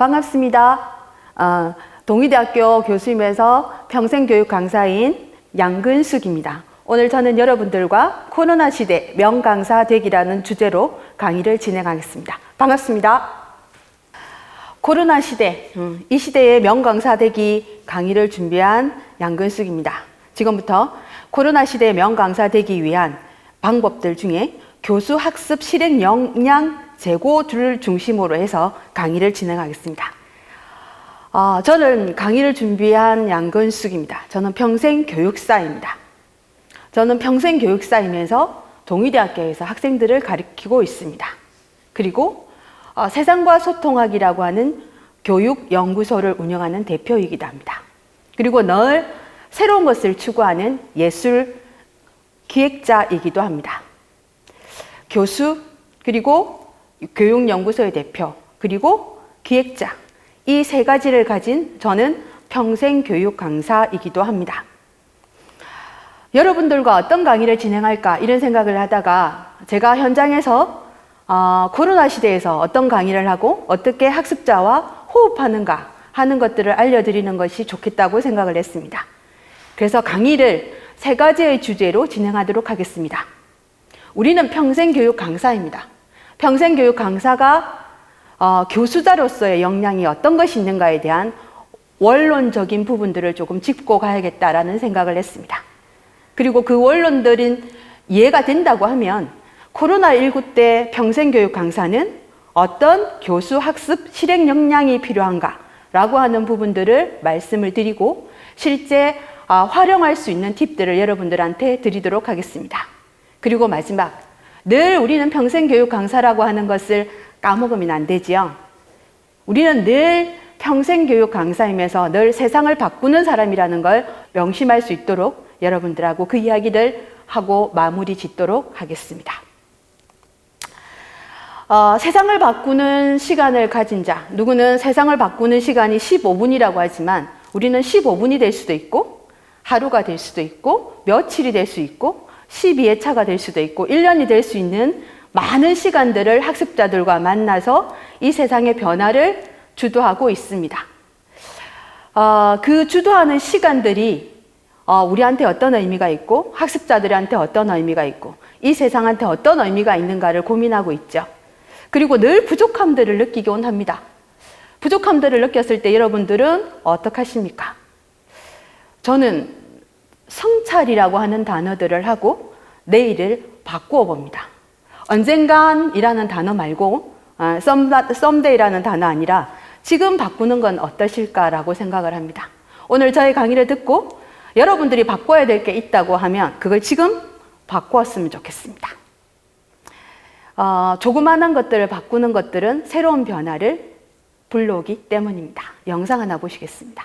반갑습니다. 동의대학교 교수임에서 평생교육 강사인 양근숙입니다. 오늘 저는 여러분들과 코로나 시대 명강사 되기라는 주제로 강의를 진행하겠습니다. 반갑습니다. 코로나 시대, 이 시대의 명강사 되기 강의를 준비한 양근숙입니다. 지금부터 코로나 시대의 명강사 되기 위한 방법들 중에 교수 학습 실행 역량 제고를 중심으로 해서 강의를 진행하겠습니다. 저는 강의를 준비한 양근숙입니다. 저는 평생교육사입니다. 저는 평생교육사이면서 동의대학교에서 학생들을 가르치고 있습니다. 그리고 세상과 소통하기라고 하는 교육연구소를 운영하는 대표이기도 합니다. 그리고 늘 새로운 것을 추구하는 예술 기획자이기도 합니다. 교수, 그리고 교육연구소의 대표, 그리고 기획자, 이 세 가지를 가진 저는 평생교육 강사이기도 합니다. 여러분들과 어떤 강의를 진행할까 이런 생각을 하다가 제가 현장에서 코로나 시대에서 어떤 강의를 하고 어떻게 학습자와 호흡하는가 하는 것들을 알려드리는 것이 좋겠다고 생각을 했습니다. 그래서 강의를 세 가지의 주제로 진행하도록 하겠습니다. 우리는 평생교육 강사입니다. 평생교육 강사가 교수자로서의 역량이 어떤 것이 있는가에 대한 원론적인 부분들을 조금 짚고 가야겠다라는 생각을 했습니다. 그리고 그 원론들은 이해가 된다고 하면 코로나19 때 평생교육 강사는 어떤 교수 학습 실행 역량이 필요한가라고 하는 부분들을 말씀을 드리고 실제 활용할 수 있는 팁들을 여러분들한테 드리도록 하겠습니다. 그리고 마지막, 늘 우리는 평생교육 강사라고 하는 것을 까먹으면 안 되지요. 우리는 늘 평생교육 강사이면서 늘 세상을 바꾸는 사람이라는 걸 명심할 수 있도록 여러분들하고 그 이야기를 하고 마무리 짓도록 하겠습니다. 세상을 바꾸는 시간을 가진 자, 누구는 세상을 바꾸는 시간이 15분이라고 하지만 우리는 15분이 될 수도 있고 하루가 될 수도 있고 며칠이 될 수 있고 12회 차가 될 수도 있고 1년이 될 수 있는 많은 시간들을 학습자들과 만나서 이 세상의 변화를 주도하고 있습니다. 그 주도하는 시간들이 우리한테 어떤 의미가 있고 학습자들한테 어떤 의미가 있고 이 세상한테 어떤 의미가 있는가를 고민하고 있죠. 그리고 늘 부족함들을 느끼곤 합니다. 부족함들을 느꼈을 때 여러분들은 어떻게 하십니까? 저는 성찰이라고 하는 단어들을 하고 내일을 바꾸어 봅니다. 언젠간 이라는 단어 말고 썸데이라는 단어 아니라 지금 바꾸는 건 어떠실까라고 생각을 합니다. 오늘 저희 강의를 듣고 여러분들이 바꿔야 될 게 있다고 하면 그걸 지금 바꾸었으면 좋겠습니다. 조그마한 것들을 바꾸는 것들은 새로운 변화를 불러오기 때문입니다. 영상 하나 보시겠습니다.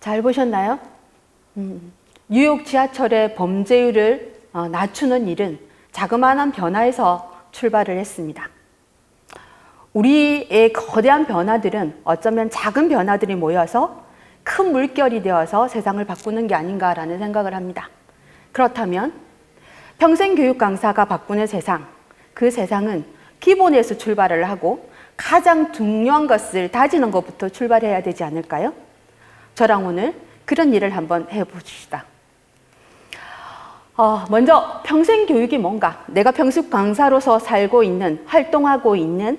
잘 보셨나요? 뉴욕 지하철의 범죄율을 낮추는 일은 자그마한 변화에서 출발을 했습니다. 우리의 거대한 변화들은 어쩌면 작은 변화들이 모여서 큰 물결이 되어서 세상을 바꾸는 게 아닌가라는 생각을 합니다. 그렇다면 평생교육 강사가 바꾸는 세상, 그 세상은 기본에서 출발을 하고 가장 중요한 것을 다지는 것부터 출발해야 되지 않을까요? 저랑 오늘 그런 일을 한번 해봅시다. 먼저 평생교육이 뭔가, 내가 평생 강사로서 살고 있는, 활동하고 있는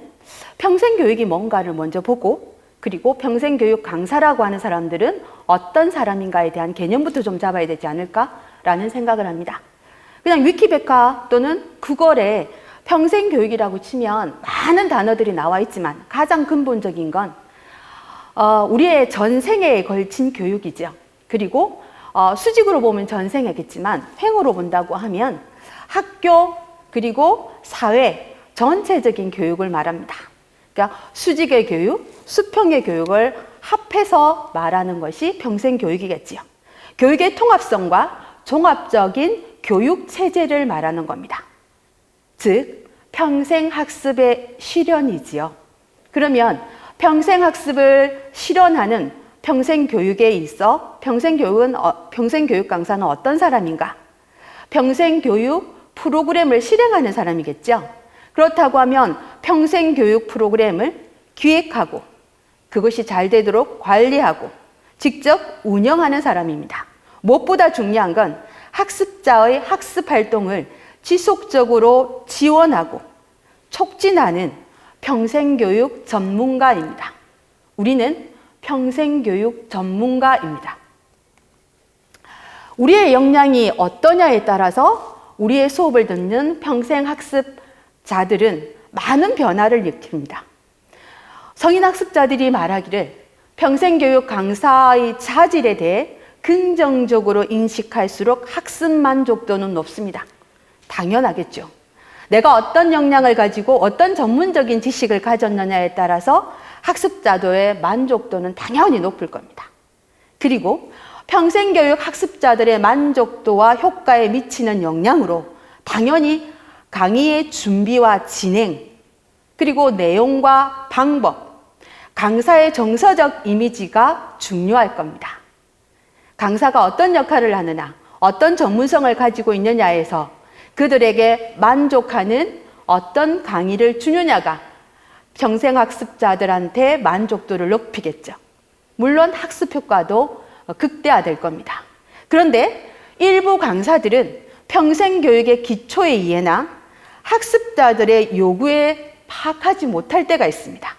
평생교육이 뭔가를 먼저 보고, 그리고 평생교육 강사라고 하는 사람들은 어떤 사람인가에 대한 개념부터 좀 잡아야 되지 않을까라는 생각을 합니다. 그냥 위키백과 또는 구글에 평생교육이라고 치면 많은 단어들이 나와 있지만 가장 근본적인 건 우리의 전생에 걸친 교육이죠. 그리고 수직으로 보면 전생이겠지만 횡으로 본다고 하면 학교 그리고 사회 전체적인 교육을 말합니다. 그러니까 수직의 교육, 수평의 교육을 합해서 말하는 것이 평생교육이겠지요. 교육의 통합성과 종합적인 교육 체제를 말하는 겁니다. 즉, 평생학습의 실현이지요. 그러면 평생학습을 실현하는 평생교육에 있어 평생교육 강사는 어떤 사람인가? 평생교육 프로그램을 실행하는 사람이겠죠. 그렇다고 하면 평생교육 프로그램을 기획하고 그것이 잘 되도록 관리하고 직접 운영하는 사람입니다. 무엇보다 중요한 건 학습자의 학습 활동을 지속적으로 지원하고 촉진하는 평생교육 전문가입니다. 우리는 평생교육 전문가입니다. 우리의 역량이 어떠냐에 따라서 우리의 수업을 듣는 평생학습자들은 많은 변화를 일으킵니다. 성인학습자들이 말하기를 평생교육 강사의 자질에 대해 긍정적으로 인식할수록 학습 만족도는 높습니다. 당연하겠죠. 내가 어떤 역량을 가지고 어떤 전문적인 지식을 가졌느냐에 따라서 학습자들의 만족도는 당연히 높을 겁니다. 그리고 평생교육 학습자들의 만족도와 효과에 미치는 영향으로 당연히 강의의 준비와 진행, 그리고 내용과 방법, 강사의 정서적 이미지가 중요할 겁니다. 강사가 어떤 역할을 하느냐, 어떤 전문성을 가지고 있느냐에서 그들에게 만족하는 어떤 강의를 주느냐가 평생학습자들한테 만족도를 높이겠죠. 물론 학습 효과도 극대화될 겁니다. 그런데 일부 강사들은 평생교육의 기초의 이해나 학습자들의 요구에 파악하지 못할 때가 있습니다.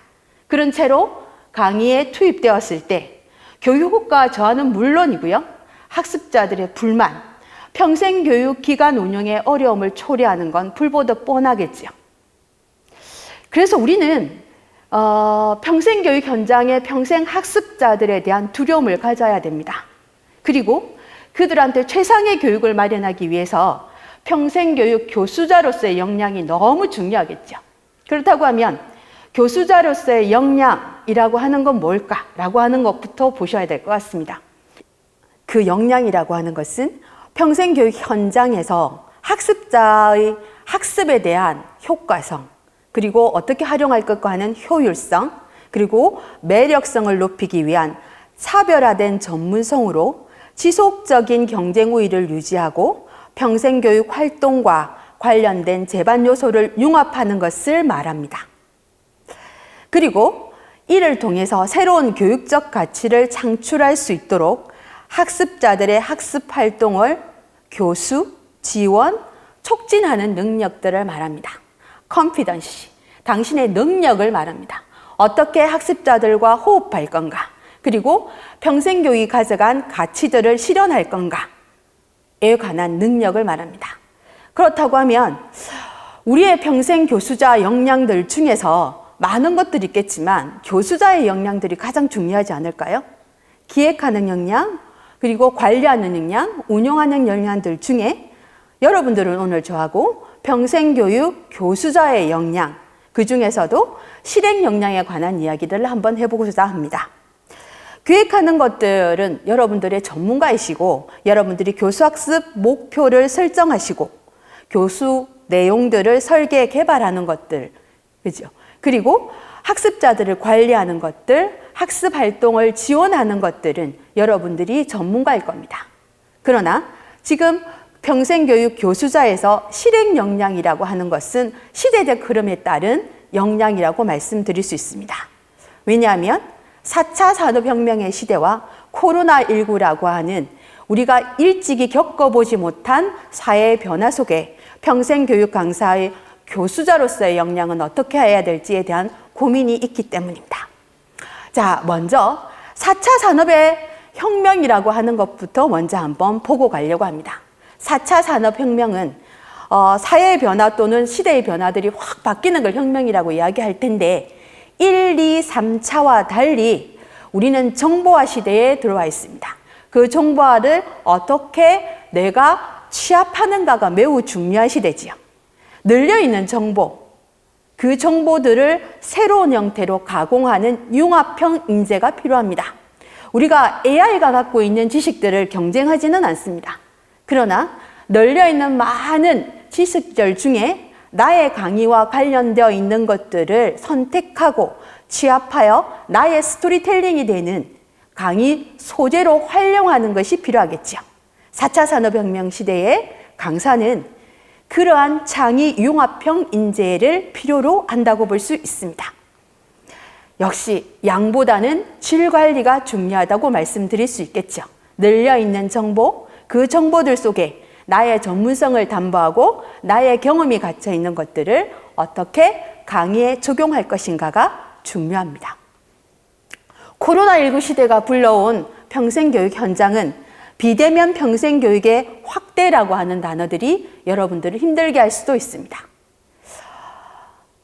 그런 채로 강의에 투입되었을 때 교육 효과 저하는 물론이고요. 학습자들의 불만, 평생교육 기관 운영의 어려움을 초래하는 건 불보듯 뻔하겠지요. 그래서 우리는 평생교육 현장의 평생학습자들에 대한 두려움을 가져야 됩니다. 그리고 그들한테 최상의 교육을 마련하기 위해서 평생교육 교수자로서의 역량이 너무 중요하겠죠. 그렇다고 하면 교수자로서의 역량이라고 하는 건 뭘까라고 하는 것부터 보셔야 될 것 같습니다. 그 역량이라고 하는 것은 평생교육 현장에서 학습자의 학습에 대한 효과성, 그리고 어떻게 활용할 것과 하는 효율성, 그리고 매력성을 높이기 위한 차별화된 전문성으로 지속적인 경쟁 우위를 유지하고 평생교육 활동과 관련된 제반 요소를 융합하는 것을 말합니다. 그리고 이를 통해서 새로운 교육적 가치를 창출할 수 있도록 학습자들의 학습 활동을 교수, 지원, 촉진하는 능력들을 말합니다. 컴피던시, 당신의 능력을 말합니다. 어떻게 학습자들과 호흡할 건가, 그리고 평생교육이 가져간 가치들을 실현할 건가에 관한 능력을 말합니다. 그렇다고 하면 우리의 평생 교수자 역량들 중에서 많은 것들이 있겠지만 교수자의 역량들이 가장 중요하지 않을까요? 기획하는 역량, 그리고 관리하는 역량, 운영하는 역량들 중에 여러분들은 오늘 저하고 평생교육 교수자의 역량, 그 중에서도 실행 역량에 관한 이야기들을 한번 해보고자 합니다. 기획하는 것들은 여러분들의 전문가이시고 여러분들이 교수학습 목표를 설정하시고 교수 내용들을 설계 개발하는 것들, 그죠? 그리고 학습자들을 관리하는 것들, 학습 활동을 지원하는 것들은 여러분들이 전문가일 겁니다. 그러나 지금 평생교육 교수자에서 실행 역량이라고 하는 것은 시대적 흐름에 따른 역량이라고 말씀드릴 수 있습니다. 왜냐하면 4차 산업혁명의 시대와 코로나19라고 하는 우리가 일찍이 겪어보지 못한 사회의 변화 속에 평생교육 강사의 교수자로서의 역량은 어떻게 해야 될지에 대한 고민이 있기 때문입니다. 자, 먼저 4차 산업의 혁명이라고 하는 것부터 먼저 한번 보고 가려고 합니다. 4차 산업혁명은 사회의 변화 또는 시대의 변화들이 확 바뀌는 걸 혁명이라고 이야기할 텐데 1, 2, 3차와 달리 우리는 정보화 시대에 들어와 있습니다. 그 정보화를 어떻게 내가 취합하는가가 매우 중요한 시대지요. 늘려있는 정보, 그 정보들을 새로운 형태로 가공하는 융합형 인재가 필요합니다. 우리가 AI가 갖고 있는 지식들을 경쟁하지는 않습니다. 그러나 널려있는 많은 지식들 중에 나의 강의와 관련되어 있는 것들을 선택하고 취합하여 나의 스토리텔링이 되는 강의 소재로 활용하는 것이 필요하겠죠. 4차 산업혁명 시대의 강사는 그러한 창의 융합형 인재를 필요로 한다고 볼 수 있습니다. 역시 양보다는 질 관리가 중요하다고 말씀드릴 수 있겠죠. 늘려있는 정보, 그 정보들 속에 나의 전문성을 담보하고 나의 경험이 갇혀 있는 것들을 어떻게 강의에 적용할 것인가가 중요합니다. 코로나19 시대가 불러온 평생교육 현장은 비대면 평생교육의 확대라고 하는 단어들이 여러분들을 힘들게 할 수도 있습니다.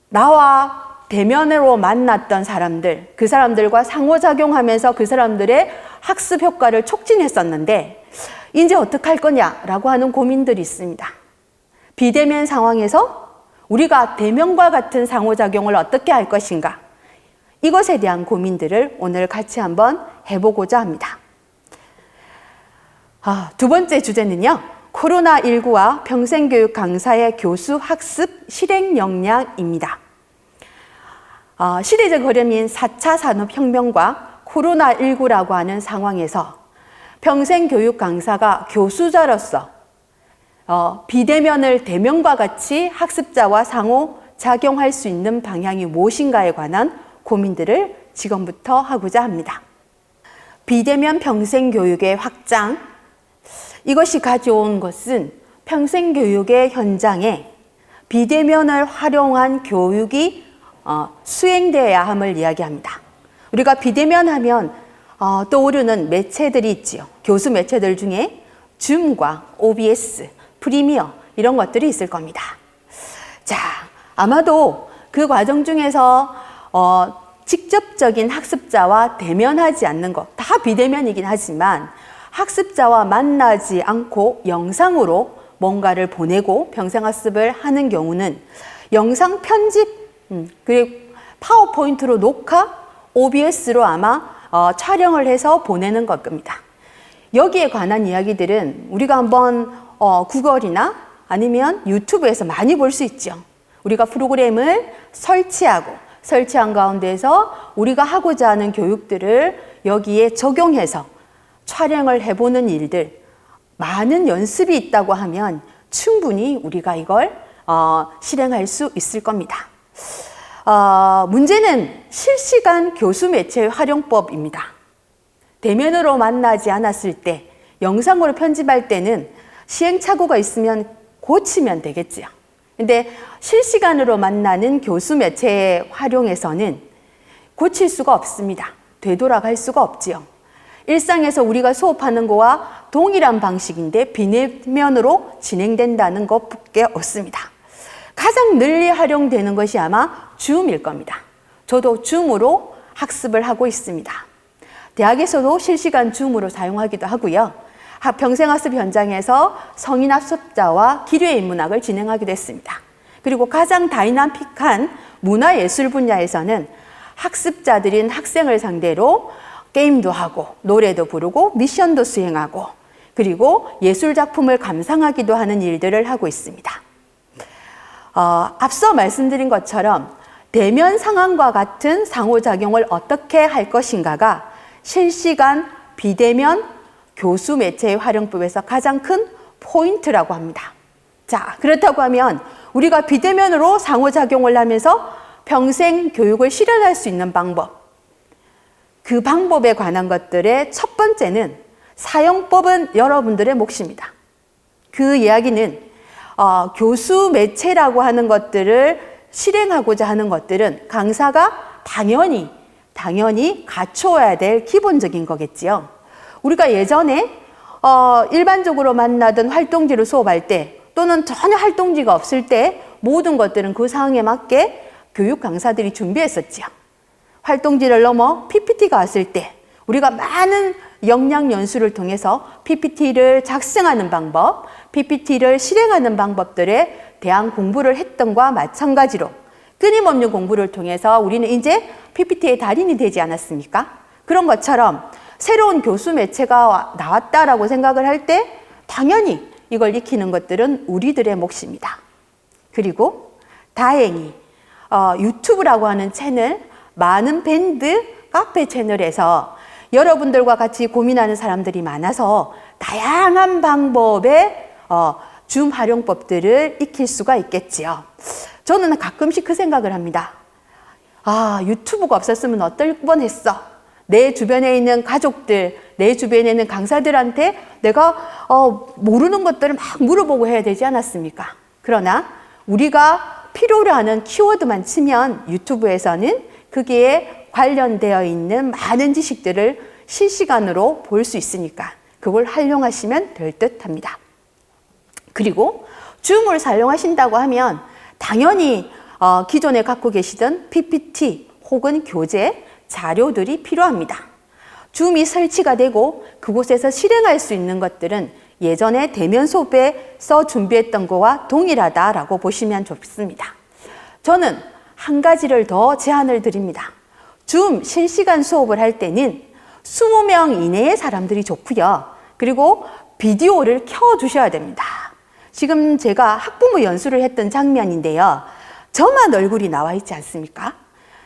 나와 대면으로 만났던 사람들, 그 사람들과 상호작용하면서 그 사람들의 학습 효과를 촉진했었는데 이제 어떻게 할 거냐라고 하는 고민들이 있습니다. 비대면 상황에서 우리가 대면과 같은 상호작용을 어떻게 할 것인가, 이것에 대한 고민들을 오늘 같이 한번 해보고자 합니다. 두 번째 주제는요, 코로나19와 평생교육 강사의 교수 학습 실행 역량입니다. 시대적 흐름인 4차 산업혁명과 코로나19라고 하는 상황에서 평생교육 강사가 교수자로서 비대면을 대면과 같이 학습자와 상호작용할 수 있는 방향이 무엇인가에 관한 고민들을 지금부터 하고자 합니다. 비대면 평생교육의 확장, 이것이 가져온 것은 평생교육의 현장에 비대면을 활용한 교육이 수행되어야 함을 이야기합니다. 우리가 비대면 하면 떠오르는 매체들이 있지요. 교수 매체들 중에 줌과 OBS, 프리미어 이런 것들이 있을 겁니다. 자, 아마도 그 과정 중에서 직접적인 학습자와 대면하지 않는 것, 다 비대면이긴 하지만 학습자와 만나지 않고 영상으로 뭔가를 보내고 평생학습을 하는 경우는 영상 편집, 그리고 파워포인트로 녹화, OBS로 아마 촬영을 해서 보내는 걸 겁니다. 여기에 관한 이야기들은 우리가 한번 구글이나 아니면 유튜브에서 많이 볼 수 있죠. 우리가 프로그램을 설치한 가운데서 우리가 하고자 하는 교육들을 여기에 적용해서 촬영을 해보는 일들, 많은 연습이 있다고 하면 충분히 우리가 이걸 실행할 수 있을 겁니다. 문제는 실시간 교수 매체의 활용법입니다. 대면으로 만나지 않았을 때, 영상으로 편집할 때는 시행착오가 있으면 고치면 되겠지요. 근데 실시간으로 만나는 교수 매체의 활용에서는 고칠 수가 없습니다. 되돌아갈 수가 없지요. 일상에서 우리가 수업하는 거와 동일한 방식인데 비대면으로 진행된다는 것밖에 없습니다. 가장 널리 활용되는 것이 아마 줌일 겁니다. 저도 줌으로 학습을 하고 있습니다. 대학에서도 실시간 줌으로 사용하기도 하고요. 평생학습 현장에서 성인 학습자와 기뢰 인문학을 진행하기도 했습니다. 그리고 가장 다이나믹한 문화예술 분야에서는 학습자들인 학생을 상대로 게임도 하고 노래도 부르고 미션도 수행하고 그리고 예술 작품을 감상하기도 하는 일들을 하고 있습니다. 앞서 말씀드린 것처럼 대면 상황과 같은 상호작용을 어떻게 할 것인가가 실시간 비대면 교수 매체의 활용법에서 가장 큰 포인트라고 합니다. 자, 그렇다고 하면 우리가 비대면으로 상호작용을 하면서 평생 교육을 실현할 수 있는 방법, 그 방법에 관한 것들의 첫 번째는 사용법은 여러분들의 몫입니다. 그 이야기는 교수 매체라고 하는 것들을 실행하고자 하는 것들은 강사가 당연히 갖춰야 될 기본적인 거겠지요. 우리가 예전에 일반적으로 만나던 활동지를 수업할 때 또는 전혀 활동지가 없을 때 모든 것들은 그 상황에 맞게 교육 강사들이 준비했었지요. 활동지를 넘어 PPT가 왔을 때 우리가 많은 역량 연수를 통해서 PPT를 작성하는 방법, PPT를 실행하는 방법들에 대한 공부를 했던 것과 마찬가지로 끊임없는 공부를 통해서 우리는 이제 PPT의 달인이 되지 않았습니까? 그런 것처럼 새로운 교수 매체가 나왔다라고 생각을 할 때 당연히 이걸 익히는 것들은 우리들의 몫입니다. 그리고 다행히 유튜브라고 하는 채널, 많은 밴드, 카페 채널에서 여러분들과 같이 고민하는 사람들이 많아서 다양한 방법의 줌 활용법들을 익힐 수가 있겠지요. 저는 가끔씩 그 생각을 합니다. 유튜브가 없었으면 어떨 뻔했어. 내 주변에 있는 가족들, 내 주변에 있는 강사들한테 내가 모르는 것들을 막 물어보고 해야 되지 않았습니까? 그러나 우리가 필요로 하는 키워드만 치면 유튜브에서는 거기에 관련되어 있는 많은 지식들을 실시간으로 볼 수 있으니까 그걸 활용하시면 될 듯 합니다. 그리고 줌을 사용하신다고 하면 당연히 기존에 갖고 계시던 PPT 혹은 교재, 자료들이 필요합니다. 줌이 설치가 되고 그곳에서 실행할 수 있는 것들은 예전에 대면 수업에서 준비했던 거와 동일하다라고 보시면 좋습니다. 저는 한 가지를 더 제안을 드립니다. 줌 실시간 수업을 할 때는 20명 이내의 사람들이 좋고요. 그리고 비디오를 켜두셔야 됩니다. 지금 제가 학부모 연수를 했던 장면인데요. 저만 얼굴이 나와 있지 않습니까?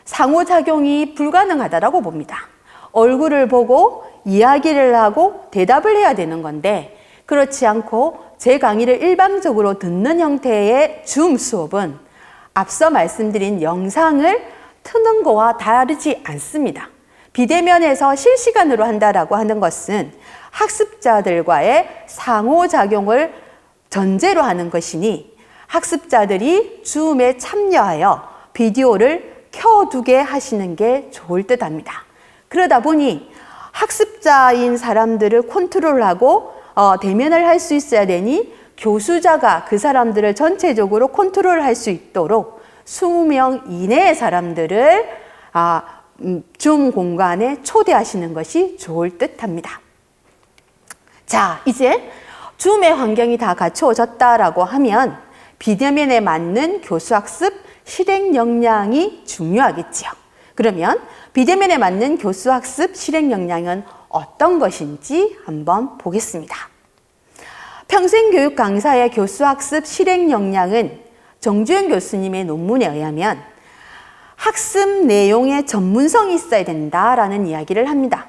상호작용이 불가능하다고 봅니다. 얼굴을 보고 이야기를 하고 대답을 해야 되는 건데 그렇지 않고 제 강의를 일방적으로 듣는 형태의 줌 수업은 앞서 말씀드린 영상을 트는 거와 다르지 않습니다. 비대면에서 실시간으로 한다라고 하는 것은 학습자들과의 상호작용을 전제로 하는 것이니 학습자들이 줌에 참여하여 비디오를 켜두게 하시는 게 좋을 듯 합니다. 그러다 보니 학습자인 사람들을 컨트롤하고 대면을 할 수 있어야 되니 교수자가 그 사람들을 전체적으로 컨트롤할 수 있도록 20명 이내의 사람들을 줌 공간에 초대하시는 것이 좋을 듯 합니다. 자, 이제 줌의 환경이 다 갖추어졌다라고 하면 비대면에 맞는 교수학습 실행 역량이 중요하겠지요. 그러면 비대면에 맞는 교수학습 실행 역량은 어떤 것인지 한번 보겠습니다. 평생교육 강사의 교수학습 실행 역량은 정주현 교수님의 논문에 의하면 학습 내용의 전문성이 있어야 된다라는 이야기를 합니다.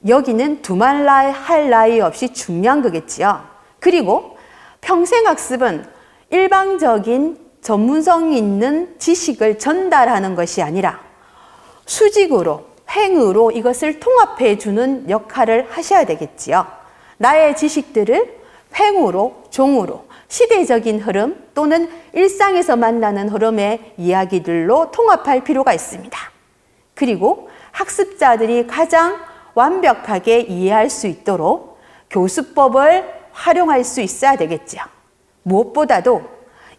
여기는 두말할 나위 없이 중요한 거겠지요. 그리고 평생학습은 일방적인 전문성 있는 지식을 전달하는 것이 아니라 수직으로, 횡으로 이것을 통합해 주는 역할을 하셔야 되겠지요. 나의 지식들을 횡으로, 종으로 시대적인 흐름 또는 일상에서 만나는 흐름의 이야기들로 통합할 필요가 있습니다. 그리고 학습자들이 가장 완벽하게 이해할 수 있도록 교수법을 활용할 수 있어야 되겠죠. 무엇보다도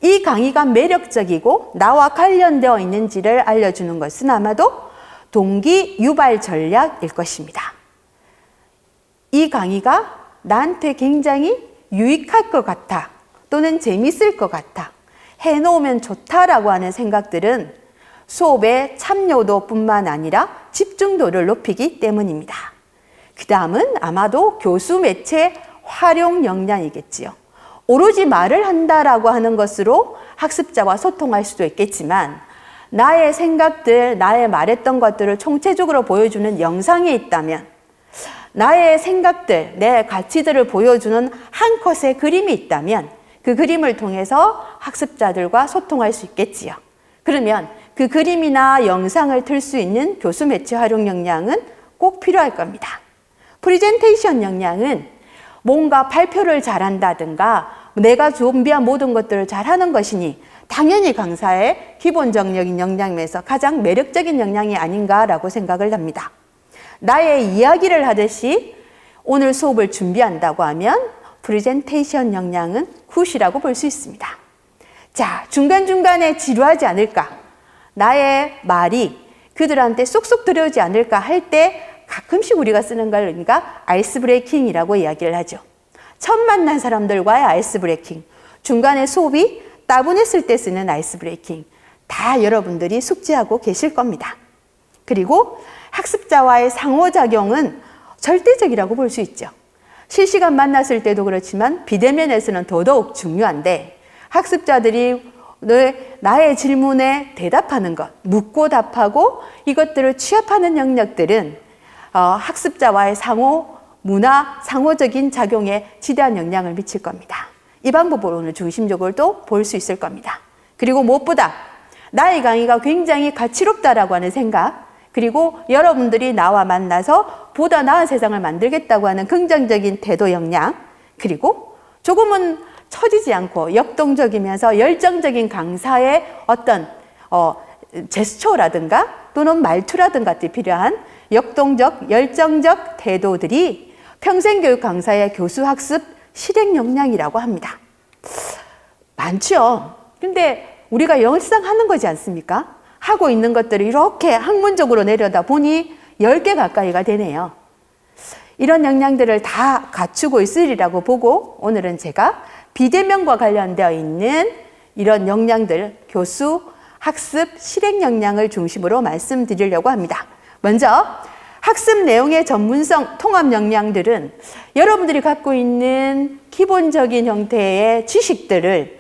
이 강의가 매력적이고 나와 관련되어 있는지를 알려주는 것은 아마도 동기 유발 전략일 것입니다. 이 강의가 나한테 굉장히 유익할 것 같아 또는 재밌을 것 같아 해놓으면 좋다라고 하는 생각들은 수업의 참여도뿐만 아니라 집중도를 높이기 때문입니다. 그 다음은 아마도 교수 매체 활용 역량이겠지요. 오로지 말을 한다라고 하는 것으로 학습자와 소통할 수도 있겠지만 나의 생각들, 나의 말했던 것들을 총체적으로 보여주는 영상이 있다면 나의 생각들, 내 가치들을 보여주는 한 컷의 그림이 있다면 그 그림을 통해서 학습자들과 소통할 수 있겠지요. 그러면 그 그림이나 영상을 틀 수 있는 교수 매체 활용 역량은 꼭 필요할 겁니다. 프레젠테이션 역량은 뭔가 발표를 잘한다든가 내가 준비한 모든 것들을 잘하는 것이니 당연히 강사의 기본적인 역량에서 가장 매력적인 역량이 아닌가라고 생각을 합니다. 나의 이야기를 하듯이 오늘 수업을 준비한다고 하면 프레젠테이션 역량은 굿이라고 볼 수 있습니다. 자, 중간중간에 지루하지 않을까? 나의 말이 그들한테 쏙쏙 들어오지 않을까 할 때 가끔씩 우리가 쓰는 걸 우리가 아이스 브레이킹이라고 이야기를 하죠. 처음 만난 사람들과의 아이스 브레이킹, 중간에 수업이 따분했을 때 쓰는 아이스 브레이킹, 다 여러분들이 숙지하고 계실 겁니다. 그리고 학습자와의 상호작용은 절대적이라고 볼 수 있죠. 실시간 만났을 때도 그렇지만 비대면에서는 더더욱 중요한데 학습자들이 나의 질문에 대답하는 것, 묻고 답하고 이것들을 취합하는 영역들은 학습자와의 문화, 상호적인 작용에 지대한 영향을 미칠 겁니다. 이 방법으로 오늘 중심적으로 또 볼 수 있을 겁니다. 그리고 무엇보다 나의 강의가 굉장히 가치롭다라고 하는 생각, 그리고 여러분들이 나와 만나서 보다 나은 세상을 만들겠다고 하는 긍정적인 태도 역량, 그리고 조금은 처지지 않고 역동적이면서 열정적인 강사의 어떤 제스처라든가 또는 말투라든가 필요한 역동적, 열정적 태도들이 평생교육 강사의 교수학습 실행 역량이라고 합니다. 많죠. 근데 우리가 열상 하는 거지 않습니까? 하고 있는 것들을 이렇게 학문적으로 내려다 보니 10개 가까이가 되네요. 이런 역량들을 다 갖추고 있으리라고 보고 오늘은 제가 비대면과 관련되어 있는 이런 역량들, 교수, 학습, 실행 역량을 중심으로 말씀드리려고 합니다. 먼저 학습 내용의 전문성, 통합 역량들은 여러분들이 갖고 있는 기본적인 형태의 지식들을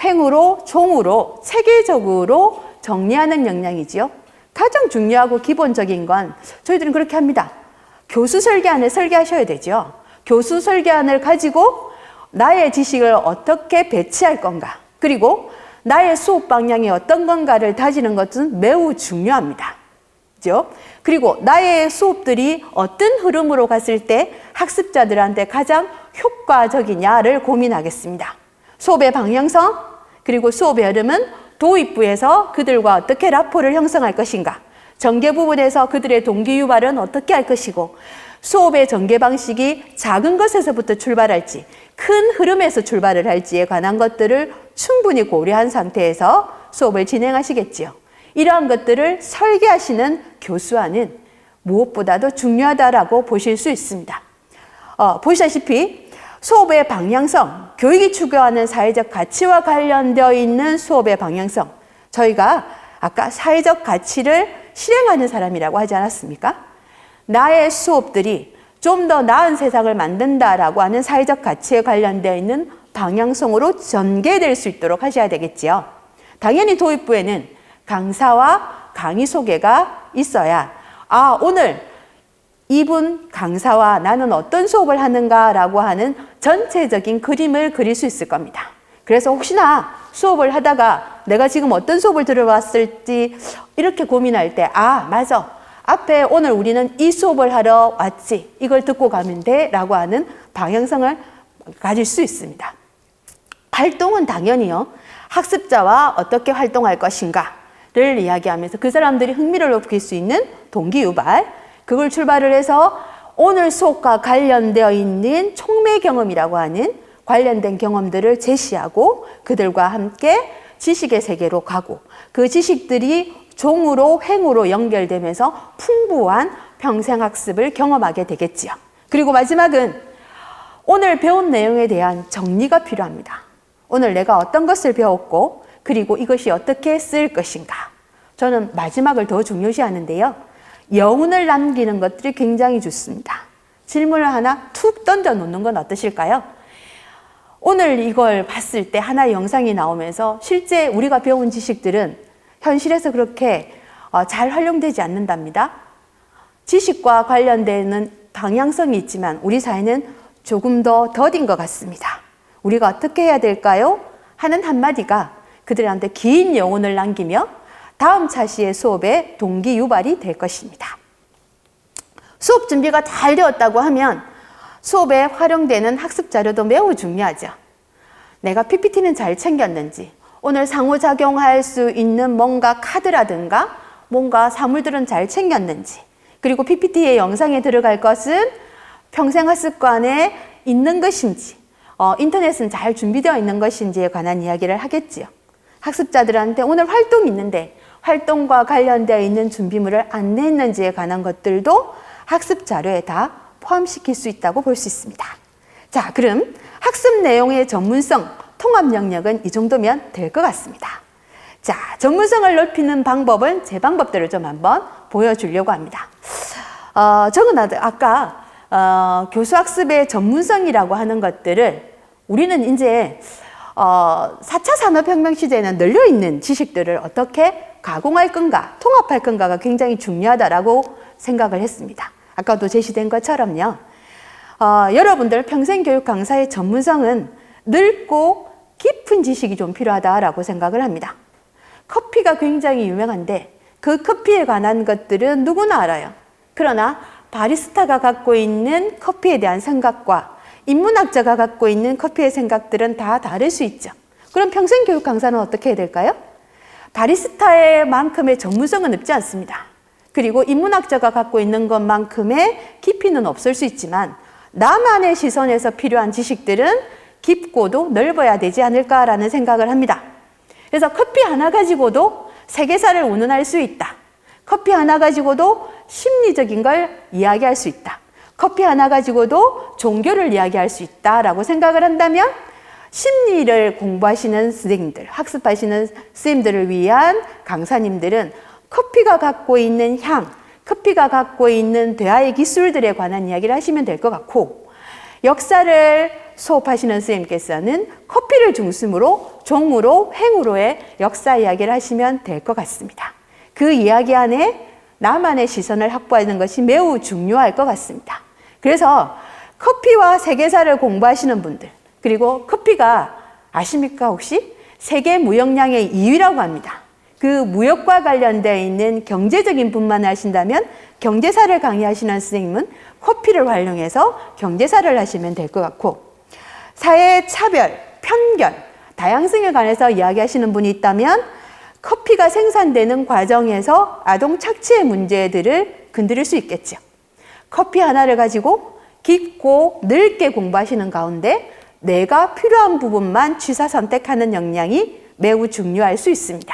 횡으로, 종으로, 체계적으로 정리하는 역량이지요. 가장 중요하고 기본적인 건 저희들은 그렇게 합니다. 교수 설계안을 설계하셔야 되죠. 교수 설계안을 가지고 나의 지식을 어떻게 배치할 건가, 그리고 나의 수업 방향이 어떤 건가를 다지는 것은 매우 중요합니다. 그죠? 그리고 나의 수업들이 어떤 흐름으로 갔을 때 학습자들한테 가장 효과적이냐를 고민하겠습니다. 수업의 방향성, 그리고 수업의 흐름은 도입부에서 그들과 어떻게 라포를 형성할 것인가, 전개 부분에서 그들의 동기 유발은 어떻게 할 것이고, 수업의 전개 방식이 작은 것에서부터 출발할지 큰 흐름에서 출발을 할지에 관한 것들을 충분히 고려한 상태에서 수업을 진행하시겠지요. 이러한 것들을 설계하시는 교수와는 무엇보다도 중요하다라고 보실 수 있습니다. 보시다시피 수업의 방향성, 교육이 추구하는 사회적 가치와 관련되어 있는 수업의 방향성, 저희가 아까 사회적 가치를 실행하는 사람이라고 하지 않았습니까? 나의 수업들이 좀 더 나은 세상을 만든다라고 하는 사회적 가치에 관련되어 있는 방향성으로 전개될 수 있도록 하셔야 되겠지요. 당연히 도입부에는 강사와 강의 소개가 있어야 오늘 이분 강사와 나는 어떤 수업을 하는가라고 하는 전체적인 그림을 그릴 수 있을 겁니다. 그래서 혹시나 수업을 하다가 내가 지금 어떤 수업을 들어왔을지 이렇게 고민할 때 맞아. 앞에 오늘 우리는 이 수업을 하러 왔지. 이걸 듣고 가면 돼. 라고 하는 방향성을 가질 수 있습니다. 활동은 당연히요. 학습자와 어떻게 활동할 것인가를 이야기하면서 그 사람들이 흥미를 높일 수 있는 동기유발, 그걸 출발을 해서 오늘 수업과 관련되어 있는 촉매 경험이라고 하는 관련된 경험들을 제시하고 그들과 함께 지식의 세계로 가고 그 지식들이 종으로 횡으로 연결되면서 풍부한 평생학습을 경험하게 되겠지요. 그리고 마지막은 오늘 배운 내용에 대한 정리가 필요합니다. 오늘 내가 어떤 것을 배웠고 그리고 이것이 어떻게 쓰일 것인가. 저는 마지막을 더 중요시하는데요. 여운을 남기는 것들이 굉장히 좋습니다. 질문을 하나 툭 던져 놓는 건 어떠실까요? 오늘 이걸 봤을 때 하나의 영상이 나오면서 실제 우리가 배운 지식들은 현실에서 그렇게 잘 활용되지 않는답니다. 지식과 관련되는 방향성이 있지만 우리 사회는 조금 더 더딘 것 같습니다. 우리가 어떻게 해야 될까요? 하는 한마디가 그들한테 긴 여운을 남기며 다음 차시의 수업에 동기 유발이 될 것입니다. 수업 준비가 잘 되었다고 하면 수업에 활용되는 학습 자료도 매우 중요하죠. 내가 PPT는 잘 챙겼는지, 오늘 상호작용할 수 있는 뭔가 카드라든가 뭔가 사물들은 잘 챙겼는지, 그리고 PPT의 영상에 들어갈 것은 평생학습관에 있는 것인지, 인터넷은 잘 준비되어 있는 것인지에 관한 이야기를 하겠지요. 학습자들한테 오늘 활동이 있는데 활동과 관련되어 있는 준비물을 안내했는지에 관한 것들도 학습 자료에 다 포함시킬 수 있다고 볼 수 있습니다. 자, 그럼 학습 내용의 전문성, 통합 영역은 이 정도면 될 것 같습니다. 자, 전문성을 높이는 방법은 제 방법대로 좀 한번 보여주려고 합니다. 저는 아까 교수학습의 전문성이라고 하는 것들을 우리는 이제 4차 산업혁명 시대에는 널려있는 지식들을 어떻게 가공할 건가, 통합할 건가가 굉장히 중요하다라고 생각을 했습니다. 아까도 제시된 것처럼요. 여러분들 평생교육 강사의 전문성은 넓고 깊은 지식이 좀 필요하다라고 생각을 합니다. 커피가 굉장히 유명한데 그 커피에 관한 것들은 누구나 알아요. 그러나 바리스타가 갖고 있는 커피에 대한 생각과 인문학자가 갖고 있는 커피의 생각들은 다 다를 수 있죠. 그럼 평생교육 강사는 어떻게 해야 될까요? 바리스타의 만큼의 전문성은 없지 않습니다. 그리고 인문학자가 갖고 있는 것만큼의 깊이는 없을 수 있지만 나만의 시선에서 필요한 지식들은 깊고도 넓어야 되지 않을까라는 생각을 합니다. 그래서 커피 하나 가지고도 세계사를 운운할 수 있다. 커피 하나 가지고도 심리적인 걸 이야기할 수 있다. 커피 하나 가지고도 종교를 이야기할 수 있다라고 생각을 한다면 심리를 공부하시는 선생님들, 학습하시는 선생님들을 위한 강사님들은 커피가 갖고 있는 향, 커피가 갖고 있는 대화의 기술들에 관한 이야기를 하시면 될 것 같고, 역사를 수업하시는 선생님께서는 커피를 중심으로 종으로 행으로의 역사 이야기를 하시면 될 것 같습니다. 그 이야기 안에 나만의 시선을 확보하는 것이 매우 중요할 것 같습니다. 그래서 커피와 세계사를 공부하시는 분들, 그리고 커피가 아십니까 혹시? 세계 무역량의 2위라고 합니다. 그 무역과 관련되어 있는 경제적인 분만을 하신다면 경제사를 강의하시는 선생님은 커피를 활용해서 경제사를 하시면 될 것 같고, 사회의 차별, 편견, 다양성에 관해서 이야기하시는 분이 있다면 커피가 생산되는 과정에서 아동 착취의 문제들을 건드릴 수 있겠죠. 커피 하나를 가지고 깊고 넓게 공부하시는 가운데 내가 필요한 부분만 취사 선택하는 역량이 매우 중요할 수 있습니다.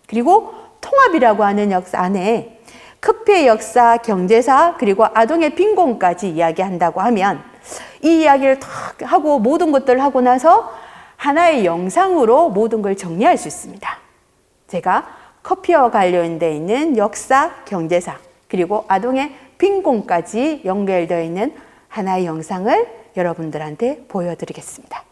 그리고 통합이라고 하는 역사 안에 커피의 역사, 경제사, 그리고 아동의 빈곤까지 이야기한다고 하면 이 이야기를 탁 하고 모든 것들을 하고 나서 하나의 영상으로 모든 걸 정리할 수 있습니다. 제가 커피와 관련되어 있는 역사, 경제사, 그리고 아동의 빈곤까지 연결되어 있는 하나의 영상을 여러분들한테 보여드리겠습니다.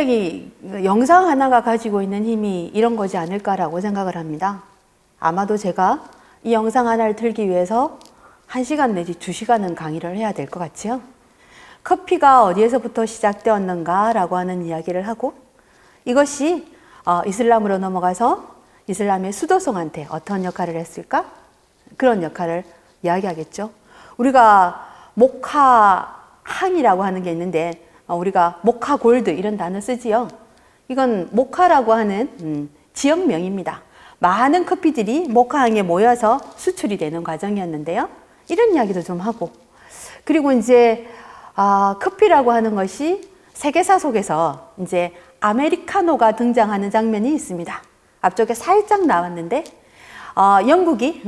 굉장히 영상 하나가 가지고 있는 힘이 이런 거지 않을까라고 생각을 합니다. 아마도 제가 이 영상 하나를 틀기 위해서 1시간 내지 2시간은 강의를 해야 될 것 같지요. 커피가 어디에서부터 시작되었는가라고 하는 이야기를 하고, 이것이 이슬람으로 넘어가서 이슬람의 수도성한테 어떤 역할을 했을까? 그런 역할을 이야기하겠죠. 우리가 모카항이라고 하는 게 있는데, 우리가 모카 골드 이런 단어 쓰지요. 이건 모카라고 하는 지역명입니다. 많은 커피들이 모카항에 모여서 수출이 되는 과정이었는데요. 이런 이야기도 좀 하고, 그리고 이제 커피라고 하는 것이 세계사 속에서 이제 아메리카노가 등장하는 장면이 있습니다. 앞쪽에 살짝 나왔는데, 영국이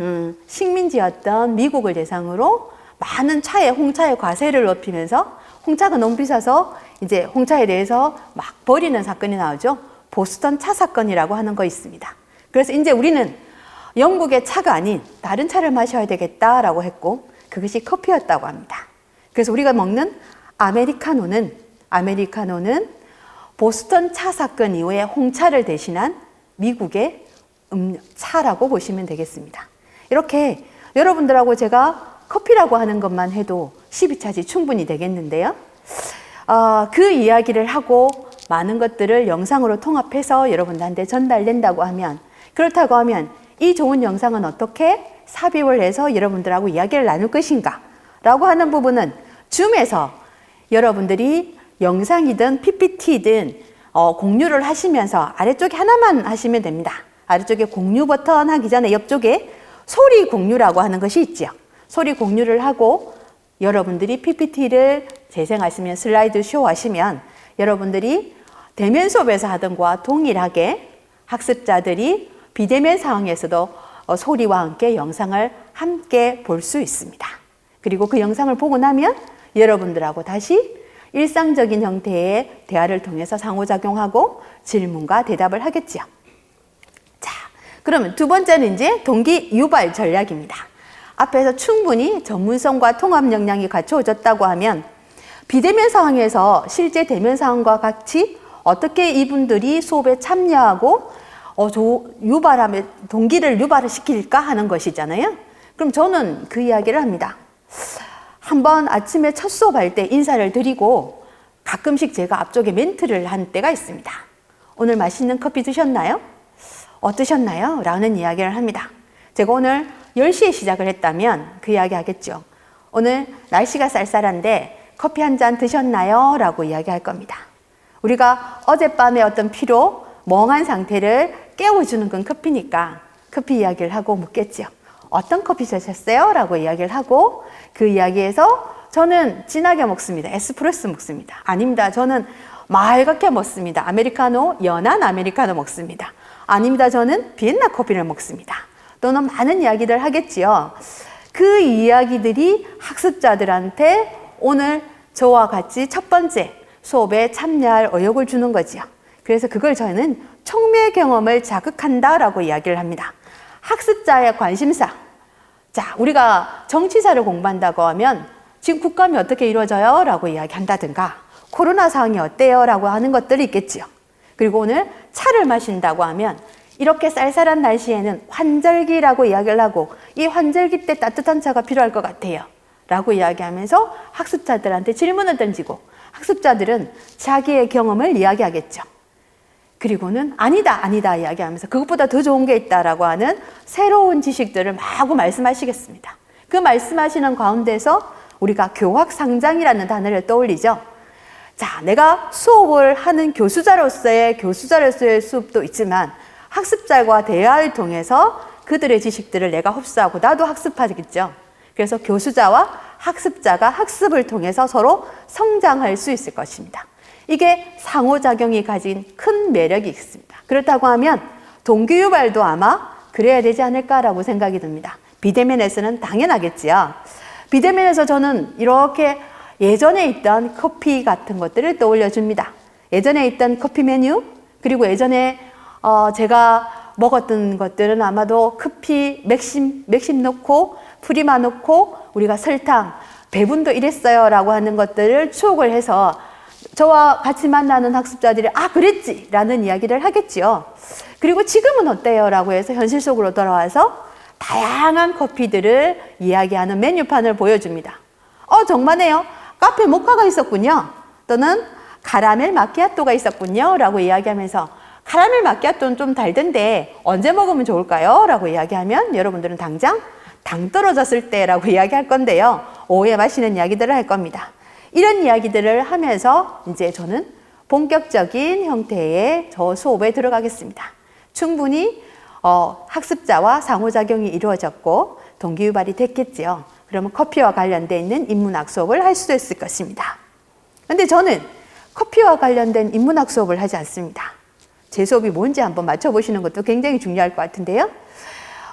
식민지였던 미국을 대상으로 많은 홍차의 과세를 높이면서 홍차가 너무 비싸서 이제 홍차에 대해서 막 버리는 사건이 나오죠. 보스턴 차 사건이라고 하는 거 있습니다. 그래서 이제 우리는 영국의 차가 아닌 다른 차를 마셔야 되겠다라고 했고, 그것이 커피였다고 합니다. 그래서 우리가 먹는 아메리카노는 보스턴 차 사건 이후에 홍차를 대신한 미국의 차라고 보시면 되겠습니다. 이렇게 여러분들하고 제가 커피라고 하는 것만 해도 12차지 충분히 되겠는데요. 그 이야기를 하고 많은 것들을 영상으로 통합해서 여러분들한테 전달된다고 하면, 그렇다고 하면 이 좋은 영상은 어떻게 삽입을 해서 여러분들하고 이야기를 나눌 것인가 라고 하는 부분은 줌에서 여러분들이 영상이든 PPT든 공유를 하시면서 아래쪽에 하나만 하시면 됩니다. 아래쪽에 공유 버튼 하기 전에 옆쪽에 소리 공유라고 하는 것이 있죠. 소리 공유를 하고 여러분들이 PPT를 재생하시면, 슬라이드 쇼 하시면 여러분들이 대면 수업에서 하던 것과 동일하게 학습자들이 비대면 상황에서도 소리와 함께 영상을 함께 볼 수 있습니다. 그리고 그 영상을 보고 나면 여러분들하고 다시 일상적인 형태의 대화를 통해서 상호작용하고 질문과 대답을 하겠지요. 자, 그러면 두 번째는 이제 동기 유발 전략입니다. 앞에서 충분히 전문성과 통합 역량이 갖춰졌다고 하면 비대면 상황에서 실제 대면 상황과 같이 어떻게 이분들이 수업에 참여하고 유발하면 동기를 유발을 시킬까 하는 것이잖아요. 그럼 저는 그 이야기를 합니다. 한번 아침에 첫 수업할 때 인사를 드리고 가끔씩 제가 앞쪽에 멘트를 한 때가 있습니다. 오늘 맛있는 커피 드셨나요? 어떠셨나요? 라는 이야기를 합니다. 제가 오늘 10시에 시작을 했다면 그 이야기 하겠죠. 오늘 날씨가 쌀쌀한데 커피 한 잔 드셨나요? 라고 이야기할 겁니다. 우리가 어젯밤에 어떤 피로 멍한 상태를 깨워주는 건 커피니까 커피 이야기를 하고 묻겠죠. 어떤 커피 드셨어요? 라고 이야기를 하고 그 이야기에서 저는 진하게 먹습니다. 에스프레소 먹습니다. 아닙니다. 저는 맑게 먹습니다. 아메리카노, 연한 아메리카노 먹습니다. 아닙니다. 저는 비엔나 커피를 먹습니다. 또는 많은 이야기를 하겠지요. 그 이야기들이 학습자들한테 오늘 저와 같이 첫 번째 수업에 참여할 의욕을 주는 거지요. 그래서 그걸 저희는 촉매 경험을 자극한다라고 이야기를 합니다. 학습자의 관심사. 자, 우리가 정치사를 공부한다고 하면 지금 국감이 어떻게 이루어져요? 라고 이야기한다든가 코로나 상황이 어때요? 라고 하는 것들이 있겠지요. 그리고 오늘 차를 마신다고 하면 이렇게 쌀쌀한 날씨에는 환절기라고 이야기를 하고 이 환절기 때 따뜻한 차가 필요할 것 같아요. 라고 이야기하면서 학습자들한테 질문을 던지고 학습자들은 자기의 경험을 이야기하겠죠. 그리고는 아니다 이야기하면서 그것보다 더 좋은 게 있다라고 하는 새로운 지식들을 마구 말씀하시겠습니다. 그 말씀하시는 가운데서 우리가 교학상장이라는 단어를 떠올리죠. 자, 내가 수업을 하는 교수자로서의 수업도 있지만 학습자와 대화를 통해서 그들의 지식들을 내가 흡수하고 나도 학습하겠죠. 그래서 교수자와 학습자가 학습을 통해서 서로 성장할 수 있을 것입니다. 이게 상호작용이 가진 큰 매력이 있습니다. 그렇다고 하면 동기유발도 아마 그래야 되지 않을까라고 생각이 듭니다. 비대면에서는 당연하겠지요. 비대면에서 저는 이렇게 예전에 있던 커피 같은 것들을 떠올려 줍니다. 예전에 있던 커피 메뉴, 그리고 예전에 제가 먹었던 것들은 아마도 커피 맥심 넣고 프리마 넣고 우리가 설탕, 배분도 이랬어요 라고 하는 것들을 추억을 해서 저와 같이 만나는 학습자들이 아 그랬지 라는 이야기를 하겠지요. 그리고 지금은 어때요? 라고 해서 현실 속으로 돌아와서 다양한 커피들을 이야기하는 메뉴판을 보여줍니다. 정말네요. 카페 모카가 있었군요. 또는 카라멜 마키아토가 있었군요. 라고 이야기하면서 카라멜 마키아토는 좀 달던데 언제 먹으면 좋을까요? 라고 이야기하면 여러분들은 당장 당 떨어졌을 때 라고 이야기할 건데요. 오후에 마시는 이야기들을 할 겁니다. 이런 이야기들을 하면서 이제 저는 본격적인 형태의 저 수업에 들어가겠습니다. 충분히 학습자와 상호작용이 이루어졌고 동기유발이 됐겠지요. 그러면 커피와 관련되어 있는 인문학 수업을 할 수 있을 것입니다. 근데 저는 커피와 관련된 인문학 수업을 하지 않습니다. 제 수업이 뭔지 한번 맞춰보시는 것도 굉장히 중요할 것 같은데요.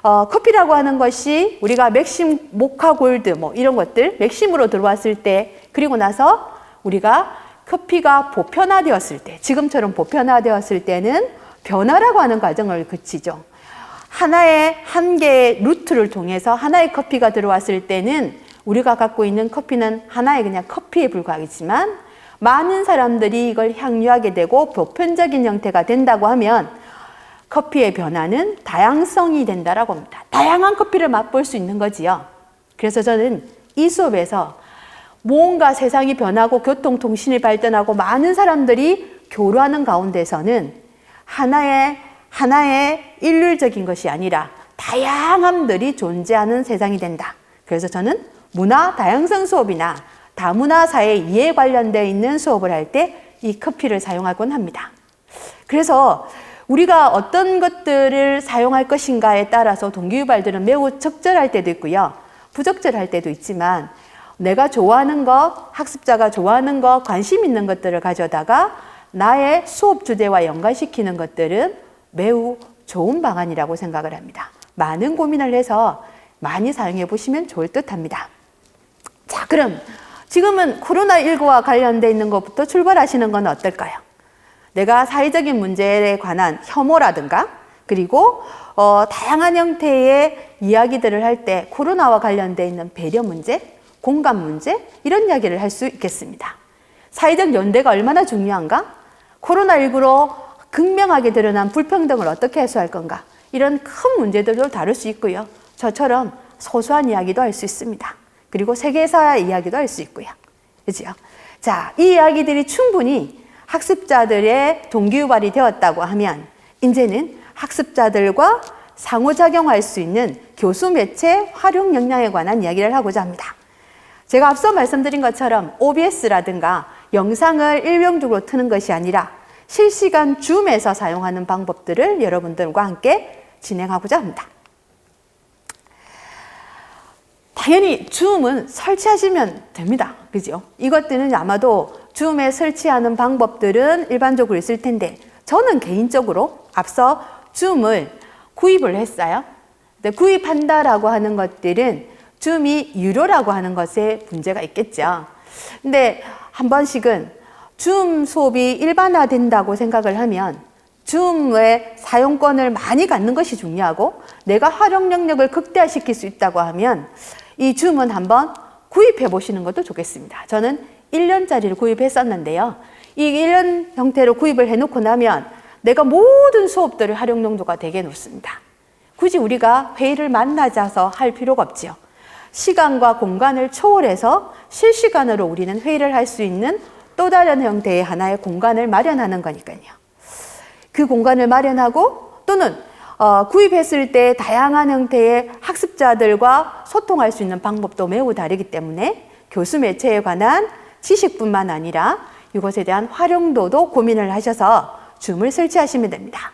커피라고 하는 것이 우리가 맥심, 모카, 골드 뭐 이런 것들 맥심으로 들어왔을 때 그리고 나서 우리가 커피가 보편화되었을 때 지금처럼 보편화되었을 때는 변화라고 하는 과정을 거치죠. 한 개의 루트를 통해서 하나의 커피가 들어왔을 때는 우리가 갖고 있는 커피는 하나의 그냥 커피에 불과하겠지만 많은 사람들이 이걸 향유하게 되고 보편적인 형태가 된다고 하면 커피의 변화는 다양성이 된다라고 합니다. 다양한 커피를 맛볼 수 있는 거지요. 그래서 저는 이 수업에서 뭔가 세상이 변하고 교통통신이 발전하고 많은 사람들이 교류하는 가운데서는 하나의 일률적인 것이 아니라 다양함들이 존재하는 세상이 된다. 그래서 저는 문화 다양성 수업이나 다문화사회 이해에 관련되어 있는 수업을 할 때 이 커피를 사용하곤 합니다. 그래서 우리가 어떤 것들을 사용할 것인가에 따라서 동기유발들은 매우 적절할 때도 있고요. 부적절할 때도 있지만 내가 좋아하는 것, 학습자가 좋아하는 것, 관심 있는 것들을 가져다가 나의 수업 주제와 연관시키는 것들은 매우 좋은 방안이라고 생각을 합니다. 많은 고민을 해서 많이 사용해 보시면 좋을 듯 합니다. 자, 그럼 지금은 코로나19와 관련되어 있는 것부터 출발하시는 건 어떨까요? 내가 사회적인 문제에 관한 혐오라든가 그리고 다양한 형태의 이야기들을 할 때 코로나와 관련되어 있는 배려 문제, 공감 문제 이런 이야기를 할 수 있겠습니다. 사회적 연대가 얼마나 중요한가? 코로나19로 극명하게 드러난 불평등을 어떻게 해소할 건가? 이런 큰 문제들도 다룰 수 있고요. 저처럼 소소한 이야기도 할 수 있습니다. 그리고 세계사 이야기도 할 수 있고요. 그죠? 자, 이 이야기들이 충분히 학습자들의 동기유발이 되었다고 하면 이제는 학습자들과 상호작용할 수 있는 교수 매체 활용 역량에 관한 이야기를 하고자 합니다. 제가 앞서 말씀드린 것처럼 OBS라든가 영상을 일병적으로 트는 것이 아니라 실시간 줌에서 사용하는 방법들을 여러분들과 함께 진행하고자 합니다. 당연히 줌은 설치하시면 됩니다. 그죠? 이것들은 아마도 줌에 설치하는 방법들은 일반적으로 있을 텐데 저는 개인적으로 앞서 줌을 구입을 했어요. 근데 구입한다라고 하는 것들은 줌이 유료라고 하는 것에 문제가 있겠죠. 근데 한 번씩은 줌 수업이 일반화된다고 생각을 하면 줌의 사용권을 많이 갖는 것이 중요하고 내가 활용 영역을 극대화시킬 수 있다고 하면 이 줌은 한번 구입해 보시는 것도 좋겠습니다. 저는 1년짜리를 구입했었는데요. 이 1년 형태로 구입을 해놓고 나면 내가 모든 수업들을 활용 용도가 되게 높습니다. 굳이 우리가 회의를 만나자서 할 필요가 없지요. 시간과 공간을 초월해서 실시간으로 우리는 회의를 할 수 있는 또 다른 형태의 하나의 공간을 마련하는 거니까요. 그 공간을 마련하고 또는 구입했을 때 다양한 형태의 학습자들과 소통할 수 있는 방법도 매우 다르기 때문에 교수 매체에 관한 지식뿐만 아니라 이것에 대한 활용도도 고민을 하셔서 줌을 설치하시면 됩니다.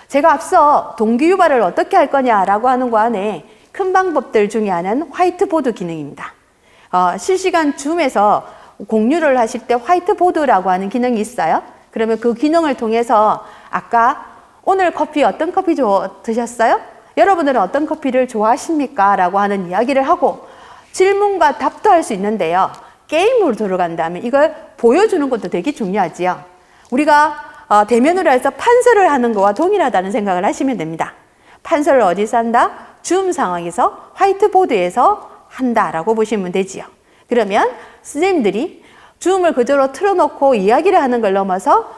제가 앞서 동기유발을 어떻게 할 거냐라고 하는 거 안에 큰 방법들 중에 하나는 화이트보드 기능입니다. 실시간 줌에서 공유를 하실 때 화이트보드라고 하는 기능이 있어요. 그러면 그 기능을 통해서 아까 오늘 커피 어떤 커피 드셨어요? 여러분들은 어떤 커피를 좋아하십니까? 라고 하는 이야기를 하고 질문과 답도 할 수 있는데요. 게임으로 들어간다면 이걸 보여주는 것도 되게 중요하지요. 우리가 대면으로 해서 판서를 하는 거와 동일하다는 생각을 하시면 됩니다. 판서를 어디서 한다? 줌 상황에서 화이트보드에서 한다라고 보시면 되지요. 그러면 선생님들이 줌을 그대로 틀어놓고 이야기를 하는 걸 넘어서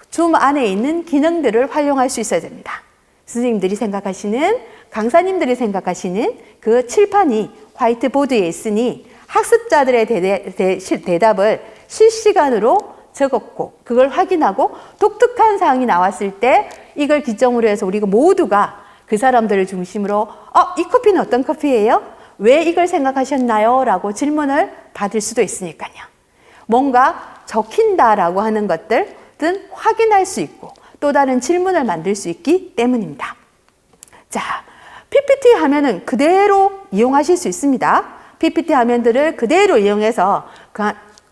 줌 안에 있는 기능들을 활용할 수 있어야 됩니다. 선생님들이 생각하시는, 강사님들이 생각하시는 그 칠판이 화이트보드에 있으니 학습자들의 대답을 실시간으로 적었고 그걸 확인하고 독특한 사항이 나왔을 때 이걸 기점으로 해서 우리가 모두가 그 사람들을 중심으로 이 커피는 어떤 커피예요? 왜 이걸 생각하셨나요? 라고 질문을 받을 수도 있으니까요. 뭔가 적힌다라고 하는 것들은 확인할 수 있고 또 다른 질문을 만들 수 있기 때문입니다. 자, PPT 화면은 그대로 이용하실 수 있습니다. PPT 화면들을 그대로 이용해서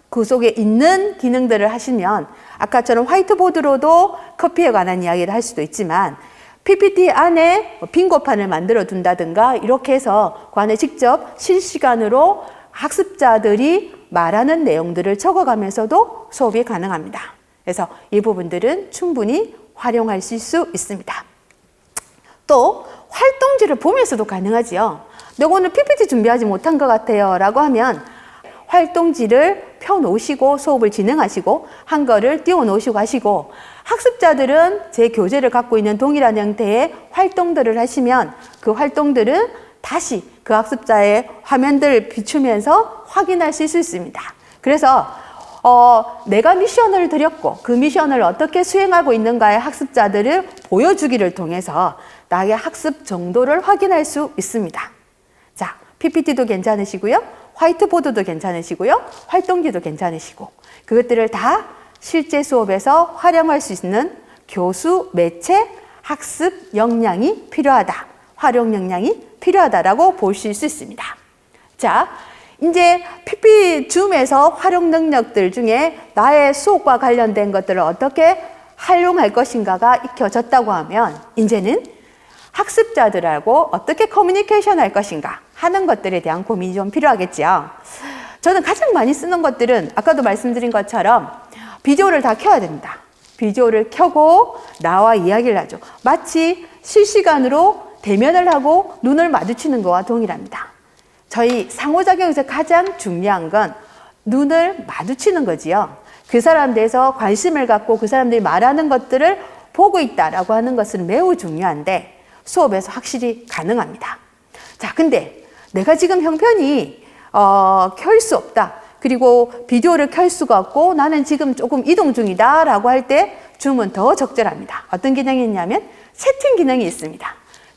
그 속에 있는 기능들을 하시면 아까처럼 화이트보드로도 커피에 관한 이야기를 할 수도 있지만 PPT 안에 빙고판을 만들어 둔다든가 이렇게 해서 그 안에 직접 실시간으로 학습자들이 말하는 내용들을 적어가면서도 수업이 가능합니다. 그래서 이 부분들은 충분히 활용하실 수 있습니다. 또 활동지를 보면서도 가능하지요. 내가 오늘 PPT 준비하지 못한 것 같아요 라고 하면 활동지를 펴놓으시고 수업을 진행하시고 한글을 띄워놓으시고 하시고 학습자들은 제 교재를 갖고 있는 동일한 형태의 활동들을 하시면 그 활동들은 다시 그 학습자의 화면들을 비추면서 확인할 수 있습니다. 그래서 내가 미션을 드렸고 그 미션을 어떻게 수행하고 있는가의 학습자들을 보여주기를 통해서 나의 학습 정도를 확인할 수 있습니다. 자, PPT도 괜찮으시고요. 화이트보드도 괜찮으시고요. 활동지도 괜찮으시고 그것들을 다 실제 수업에서 활용할 수 있는 교수, 매체, 학습 역량이 필요하다. 활용 역량이 필요하다라고 보실 수 있습니다. 자, 이제 줌에서 활용 능력들 중에 나의 수업과 관련된 것들을 어떻게 활용할 것인가가 익혀졌다고 하면 이제는 학습자들하고 어떻게 커뮤니케이션 할 것인가 하는 것들에 대한 고민이 좀 필요하겠죠. 저는 가장 많이 쓰는 것들은 아까도 말씀드린 것처럼 비디오를 다 켜야 됩니다. 비디오를 켜고 나와 이야기를 하죠. 마치 실시간으로 대면을 하고 눈을 마주치는 것과 동일합니다. 저희 상호작용에서 가장 중요한 건 눈을 마주치는 거지요. 그 사람에 대해서 관심을 갖고 그 사람들이 말하는 것들을 보고 있다라고 하는 것은 매우 중요한데 수업에서 확실히 가능합니다. 자, 근데 내가 지금 형편이 켤 수 없다. 그리고 비디오를 켤 수가 없고 나는 지금 조금 이동 중이다 라고 할 때 줌은 더 적절합니다. 어떤 기능이 있냐면 채팅 기능이 있습니다.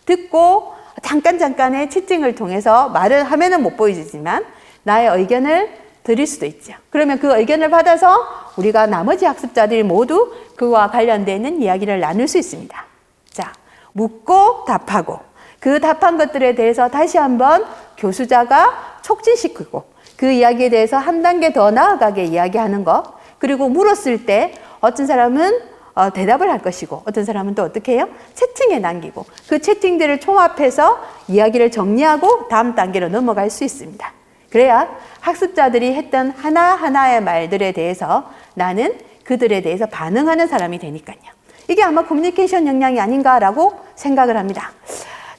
듣고 잠깐의 채팅을 통해서 말을 하면은 못 보이지만 나의 의견을 드릴 수도 있죠. 그러면 그 의견을 받아서 우리가 나머지 학습자들이 모두 그와 관련되는 이야기를 나눌 수 있습니다. 자, 묻고 답하고 그 답한 것들에 대해서 다시 한번 교수자가 촉진시키고 그 이야기에 대해서 한 단계 더 나아가게 이야기하는 것 그리고 물었을 때 어떤 사람은 대답을 할 것이고 어떤 사람은 또 어떻게 해요? 채팅에 남기고 그 채팅들을 총합해서 이야기를 정리하고 다음 단계로 넘어갈 수 있습니다. 그래야 학습자들이 했던 하나하나의 말들에 대해서 나는 그들에 대해서 반응하는 사람이 되니까요. 이게 아마 커뮤니케이션 역량이 아닌가라고 생각을 합니다.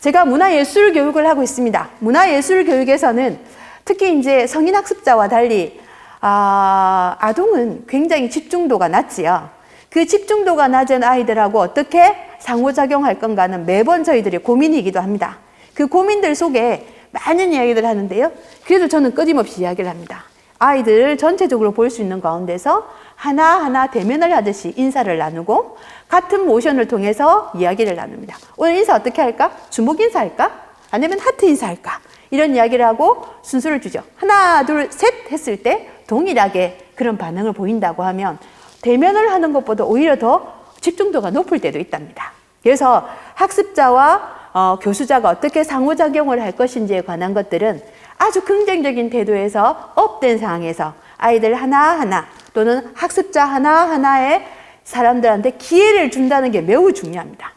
제가 문화예술 교육을 하고 있습니다. 문화예술 교육에서는 특히 이제 성인 학습자와 달리 아동은 굉장히 집중도가 낮지요. 그 집중도가 낮은 아이들하고 어떻게 상호작용할 건가는 매번 저희들의 고민이기도 합니다. 그 고민들 속에 많은 이야기를 하는데요. 그래도 저는 끊임없이 이야기를 합니다. 아이들을 전체적으로 볼 수 있는 가운데서 하나하나 대면을 하듯이 인사를 나누고 같은 모션을 통해서 이야기를 나눕니다. 오늘 인사 어떻게 할까? 주먹 인사 할까? 아니면 하트 인사 할까? 이런 이야기를 하고 순서를 주죠. 하나, 둘, 셋 했을 때 동일하게 그런 반응을 보인다고 하면 대면을 하는 것보다 오히려 더 집중도가 높을 때도 있답니다. 그래서 학습자와 교수자가 어떻게 상호작용을 할 것인지에 관한 것들은 아주 긍정적인 태도에서 업된 상황에서 아이들 하나하나 또는 학습자 하나하나의 사람들한테 기회를 준다는 게 매우 중요합니다.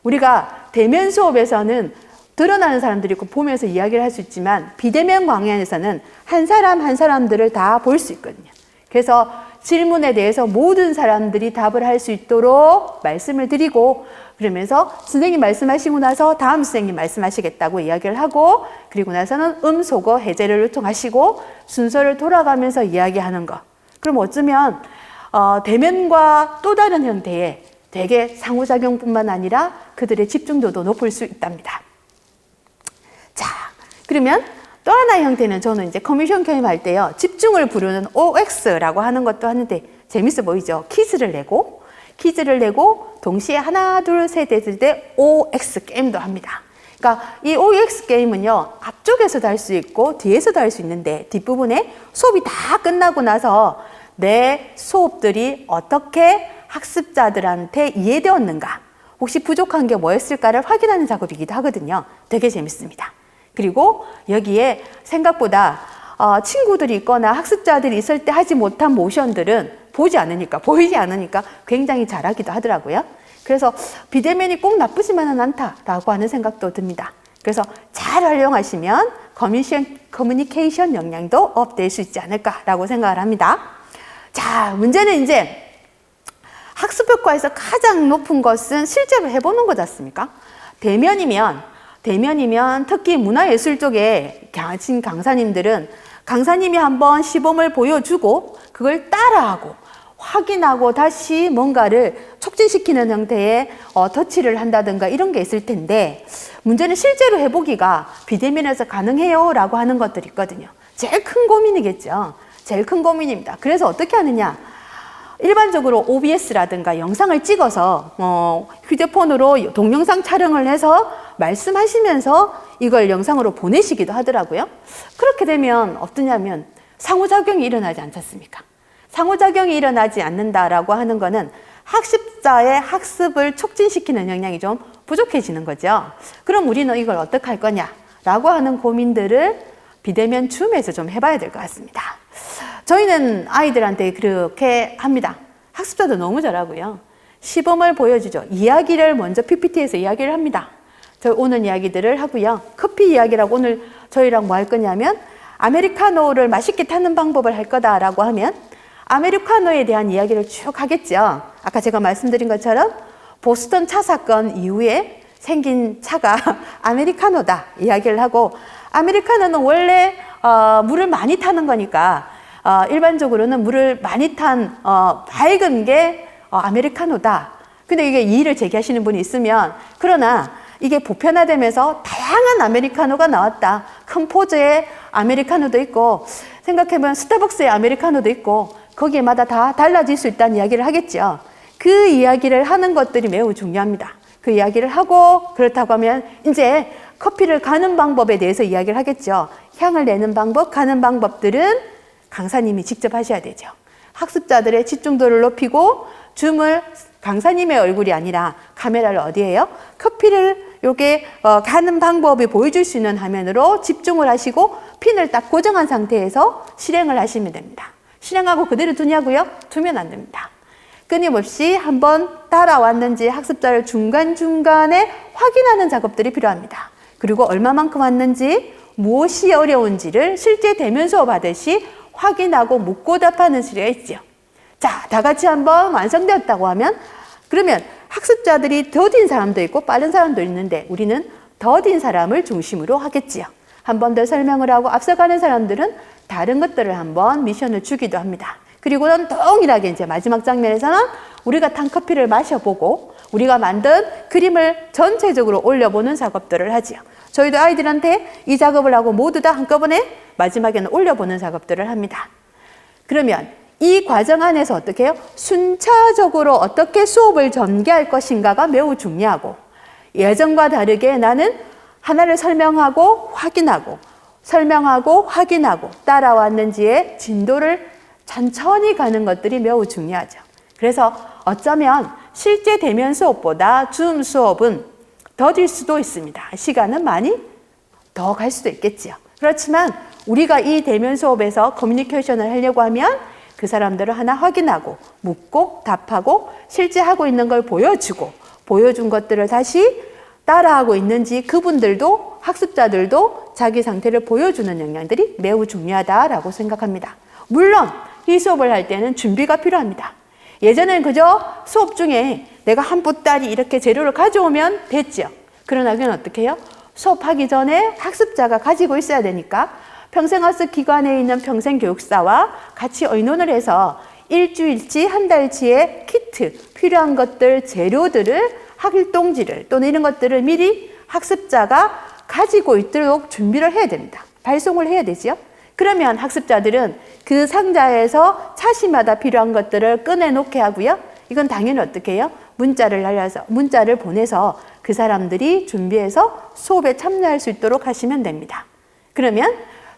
우리가 대면 수업에서는 드러나는 사람들이 있고 보면서 이야기를 할 수 있지만 비대면 강연에서는 한 사람 한 사람들을 다 볼 수 있거든요. 그래서 질문에 대해서 모든 사람들이 답을 할 수 있도록 말씀을 드리고 그러면서 선생님 말씀하시고 나서 다음 선생님 말씀하시겠다고 이야기를 하고 그리고 나서는 음소거 해제를 요청하시고 순서를 돌아가면서 이야기하는 것. 그럼 어쩌면 대면과 또 다른 형태의 되게 상호작용뿐만 아니라 그들의 집중도도 높을 수 있답니다. 자, 그러면 또 하나의 형태는 저는 이제 커뮤니케이션 게임할 때요, 집중을 부르는 OX라고 하는 것도 하는데 재밌어 보이죠? 퀴즈를 내고 동시에 하나, 둘, 셋 했을 때 OX 게임도 합니다. 그러니까 이 OX 게임은요, 앞쪽에서도 할 수 있고 뒤에서도 할 수 있는데 뒷부분에 수업이 다 끝나고 나서 내 수업들이 어떻게 학습자들한테 이해되었는가, 혹시 부족한 게 뭐였을까를 확인하는 작업이기도 하거든요. 되게 재밌습니다. 그리고 여기에 생각보다 친구들이 있거나 학습자들이 있을 때 하지 못한 모션들은 보이지 않으니까 굉장히 잘하기도 하더라고요. 그래서 비대면이 꼭 나쁘지만은 않다라고 하는 생각도 듭니다. 그래서 잘 활용하시면 커뮤니케이션 역량도 업될 수 있지 않을까라고 생각을 합니다. 자, 문제는 이제 학습 효과에서 가장 높은 것은 실제로 해보는 거지 않습니까? 대면이면 특히 문화예술 쪽에 가신 강사님들은 강사님이 한번 시범을 보여주고 그걸 따라하고 확인하고 다시 뭔가를 촉진시키는 형태의 터치를 한다든가 이런 게 있을 텐데, 문제는 실제로 해보기가 비대면에서 가능해요 라고 하는 것들이 있거든요. 제일 큰 고민이겠죠. 제일 큰 고민입니다. 그래서 어떻게 하느냐, 일반적으로 OBS라든가 영상을 찍어서 휴대폰으로 동영상 촬영을 해서 말씀하시면서 이걸 영상으로 보내시기도 하더라고요. 그렇게 되면 어떠냐면 상호작용이 일어나지 않지 않습니까? 상호작용이 일어나지 않는다라고 하는 거는 학습자의 학습을 촉진시키는 역량이 좀 부족해지는 거죠. 그럼 우리는 이걸 어떻게 할 거냐라고 하는 고민들을 비대면 줌에서 좀 해봐야 될 것 같습니다. 저희는 아이들한테 그렇게 합니다. 학습자도 너무 잘하고요. 시범을 보여주죠. 이야기를 먼저 PPT에서 이야기를 합니다. 저희 오늘 이야기들을 하고요. 커피 이야기라고 오늘 저희랑 뭐 할 거냐면 아메리카노를 맛있게 타는 방법을 할 거다라고 하면 아메리카노에 대한 이야기를 쭉 하겠죠. 아까 제가 말씀드린 것처럼 보스턴 차 사건 이후에 생긴 차가 아메리카노다 이야기를 하고, 아메리카노는 원래 물을 많이 타는 거니까 일반적으로는 물을 많이 탄 밝은 게 아메리카노다. 근데 이게 이의를 제기하시는 분이 있으면, 그러나 이게 보편화되면서 다양한 아메리카노가 나왔다. 큰 포즈의 아메리카노도 있고, 생각해보면 스타벅스의 아메리카노도 있고, 거기에마다 다 달라질 수 있다는 이야기를 하겠죠. 그 이야기를 하는 것들이 매우 중요합니다. 그 이야기를 하고, 그렇다고 하면 이제 커피를 가는 방법에 대해서 이야기를 하겠죠. 향을 내는 방법, 가는 방법들은 강사님이 직접 하셔야 되죠. 학습자들의 집중도를 높이고 줌을 강사님의 얼굴이 아니라 카메라를 어디에요? 커피를 요게 가는 방법을 보여줄 수 있는 화면으로 집중을 하시고 핀을 딱 고정한 상태에서 실행을 하시면 됩니다. 실행하고 그대로 두냐고요? 두면 안 됩니다. 끊임없이 한번 따라왔는지 학습자를 중간중간에 확인하는 작업들이 필요합니다. 그리고 얼마만큼 왔는지, 무엇이 어려운지를 실제 대면 수업하듯이 확인하고 묻고 답하는 수가 있죠. 자, 다 같이 한번 완성되었다고 하면, 그러면 학습자들이 더딘 사람도 있고 빠른 사람도 있는데 우리는 더딘 사람을 중심으로 하겠지요. 한 번 더 설명을 하고 앞서가는 사람들은 다른 것들을 한번 미션을 주기도 합니다. 그리고는 동일하게 이제 마지막 장면에서는 우리가 탄 커피를 마셔보고 우리가 만든 그림을 전체적으로 올려보는 작업들을 하지요. 저희도 아이들한테 이 작업을 하고 모두 다 한꺼번에 마지막에는 올려보는 작업들을 합니다. 그러면 이 과정 안에서 어떻게 해요? 순차적으로 어떻게 수업을 전개할 것인가가 매우 중요하고, 예전과 다르게 나는 하나를 설명하고 확인하고 따라왔는지의 진도를 천천히 가는 것들이 매우 중요하죠. 그래서 어쩌면 실제 대면 수업보다 줌 수업은 더딜 수도 있습니다. 시간은 많이 더 갈 수도 있겠지요. 그렇지만 우리가 이 대면 수업에서 커뮤니케이션을 하려고 하면 그 사람들을 하나 확인하고 묻고 답하고 실제 하고 있는 걸 보여주고, 보여준 것들을 다시 따라하고 있는지 그분들도 학습자들도 자기 상태를 보여주는 역량들이 매우 중요하다라고 생각합니다. 물론 이 수업을 할 때는 준비가 필요합니다. 예전에는 그저 수업 중에 내가 한 보따리 이렇게 재료를 가져오면 됐죠. 그러나 그건 어떻게 해요? 수업하기 전에 학습자가 가지고 있어야 되니까 평생학습 기관에 있는 평생교육사와 같이 의논을 해서 일주일치, 한 달치의 키트, 필요한 것들, 재료들을, 활동지를 또는 이런 것들을 미리 학습자가 가지고 있도록 준비를 해야 됩니다. 발송을 해야 되죠. 그러면 학습자들은 그 상자에서 차시마다 필요한 것들을 꺼내놓게 하고요. 이건 당연히 어떻게 해요? 문자를 보내서 그 사람들이 준비해서 수업에 참여할 수 있도록 하시면 됩니다. 그러면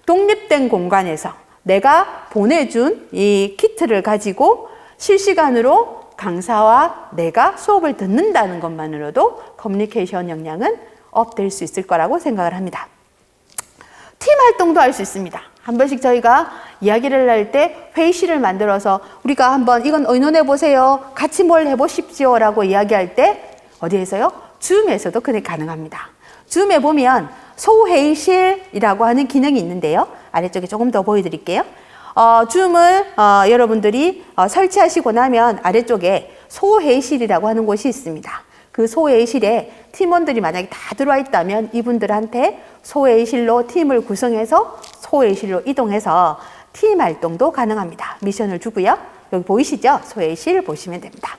독립된 공간에서 내가 보내준 이 키트를 가지고 실시간으로 강사와 내가 수업을 듣는다는 것만으로도 커뮤니케이션 역량은 업될 수 있을 거라고 생각을 합니다. 팀 활동도 할 수 있습니다. 한 번씩 저희가 이야기를 할 때 회의실을 만들어서 우리가 한번 이건 의논해 보세요. 같이 뭘 해보십시오. 라고 이야기할 때 어디에서요? 줌에서도 그게 가능합니다. 줌에 보면 소회의실이라고 하는 기능이 있는데요. 아래쪽에 조금 더 보여드릴게요. 줌을 여러분들이 설치하시고 나면 아래쪽에 소회의실이라고 하는 곳이 있습니다. 그 소회의실에 팀원들이 만약에 다 들어와 있다면 이분들한테 소회의실로 팀을 구성해서 소회의실로 이동해서 팀 활동도 가능합니다. 미션을 주고요. 여기 보이시죠? 소회의실 보시면 됩니다.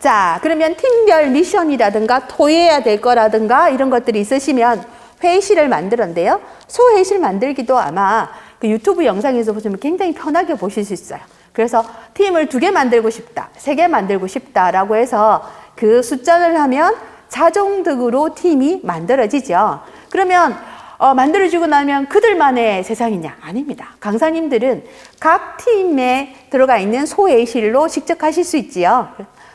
자, 그러면 팀별 미션이라든가 토해야 될 거라든가 이런 것들이 있으시면 회의실을 만들었는데요. 소회의실 만들기도 아마 그 유튜브 영상에서 보시면 굉장히 편하게 보실 수 있어요. 그래서 팀을 2개 만들고 싶다, 3개 만들고 싶다라고 해서 그 숫자를 하면 자동적으로 팀이 만들어지죠. 그러면 만들어지고 나면 그들만의 세상이냐? 아닙니다. 강사님들은 각 팀에 들어가 있는 소회의실로 직접 하실 수 있지요.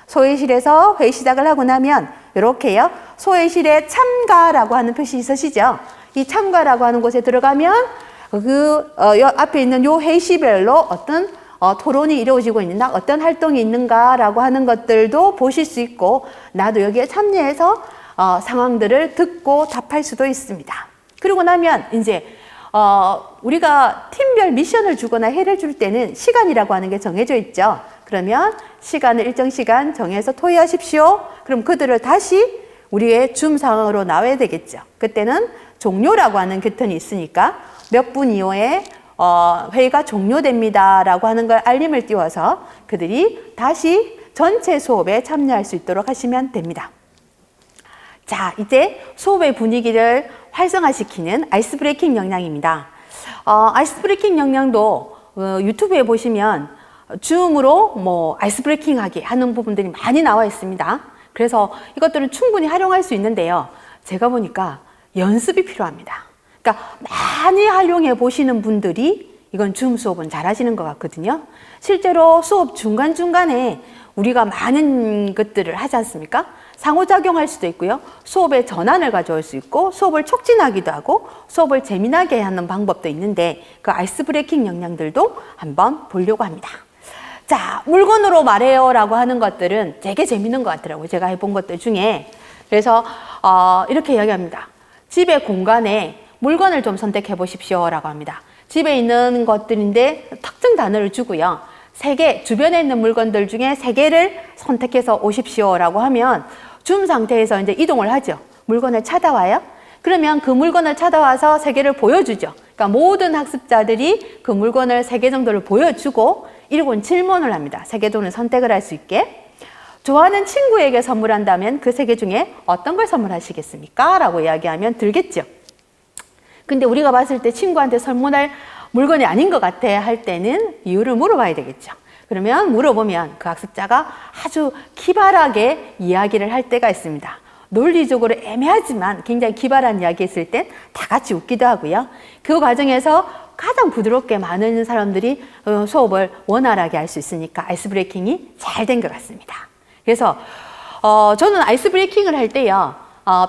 소회의실에서 회의 시작을 하고 나면 이렇게요. 소회의실에 참가라고 하는 표시 있으시죠? 이 참가라고 하는 곳에 들어가면 앞에 있는 요 회의시별로 어떤 토론이 이루어지고 있는가, 어떤 활동이 있는가라고 하는 것들도 보실 수 있고, 나도 여기에 참여해서 상황들을 듣고 답할 수도 있습니다. 그러고 나면 이제 우리가 팀별 미션을 주거나 회의를 줄 때는 시간이라고 하는 게 정해져 있죠. 그러면 시간을 일정 시간 정해서 토의하십시오. 그럼 그들을 다시 우리의 줌 상황으로 나와야 되겠죠. 그때는 종료라고 하는 버튼이 있으니까 몇 분 이후에 회의가 종료됩니다라고 하는 걸 알림을 띄워서 그들이 다시 전체 수업에 참여할 수 있도록 하시면 됩니다. 자, 이제 수업의 분위기를 활성화시키는 아이스 브레이킹 역량입니다. 아이스 브레이킹 역량도 유튜브에 보시면 줌으로 아이스 브레이킹 하기 하는 부분들이 많이 나와 있습니다. 그래서 이것들은 충분히 활용할 수 있는데요. 제가 보니까 연습이 필요합니다. 그러니까 많이 활용해 보시는 분들이 이건 줌 수업은 잘 하시는 것 같거든요. 실제로 수업 중간중간에 우리가 많은 것들을 하지 않습니까? 상호작용할 수도 있고요. 수업에 전환을 가져올 수 있고 수업을 촉진하기도 하고 수업을 재미나게 하는 방법도 있는데 그 아이스 브레이킹 역량들도 한번 보려고 합니다. 자, 물건으로 말해요 라고 하는 것들은 되게 재밌는 것 같더라고요. 제가 해본 것들 중에. 그래서 이렇게 이야기합니다. 집의 공간에 물건을 좀 선택해 보십시오 라고 합니다. 집에 있는 것들인데 특정 단어를 주고요. 3개, 주변에 있는 물건들 중에 3개를 선택해서 오십시오 라고 하면 줌 상태에서 이제 이동을 하죠. 물건을 찾아와요. 그러면 그 물건을 찾아와서 3개를 보여주죠. 그러니까 모든 학습자들이 그 물건을 3개 정도를 보여주고 1군 질문을 합니다. 3개 정도는 선택을 할 수 있게. 좋아하는 친구에게 선물한다면 그 3개 중에 어떤 걸 선물하시겠습니까? 라고 이야기하면 들겠죠. 근데 우리가 봤을 때 친구한테 선물할 물건이 아닌 것 같아 할 때는 이유를 물어봐야 되겠죠. 그러면 물어보면 그 학습자가 아주 기발하게 이야기를 할 때가 있습니다. 논리적으로 애매하지만 굉장히 기발한 이야기 했을 땐 다 같이 웃기도 하고요. 그 과정에서 가장 부드럽게 많은 사람들이 수업을 원활하게 할 수 있으니까 아이스 브레이킹이 잘 된 것 같습니다. 그래서 저는 아이스 브레이킹을 할 때요.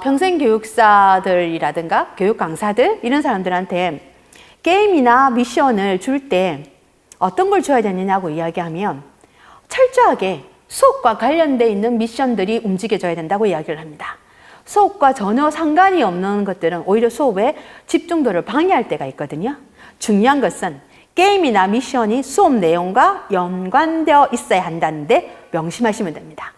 평생 교육사들이라든가 교육 강사들 이런 사람들한테 게임이나 미션을 줄 때 어떤 걸 줘야 되느냐고 이야기하면 철저하게 수업과 관련돼 있는 미션들이 움직여져야 된다고 이야기를 합니다. 수업과 전혀 상관이 없는 것들은 오히려 수업의 집중도를 방해할 때가 있거든요. 중요한 것은 게임이나 미션이 수업 내용과 연관되어 있어야 한다는데 명심하시면 됩니다.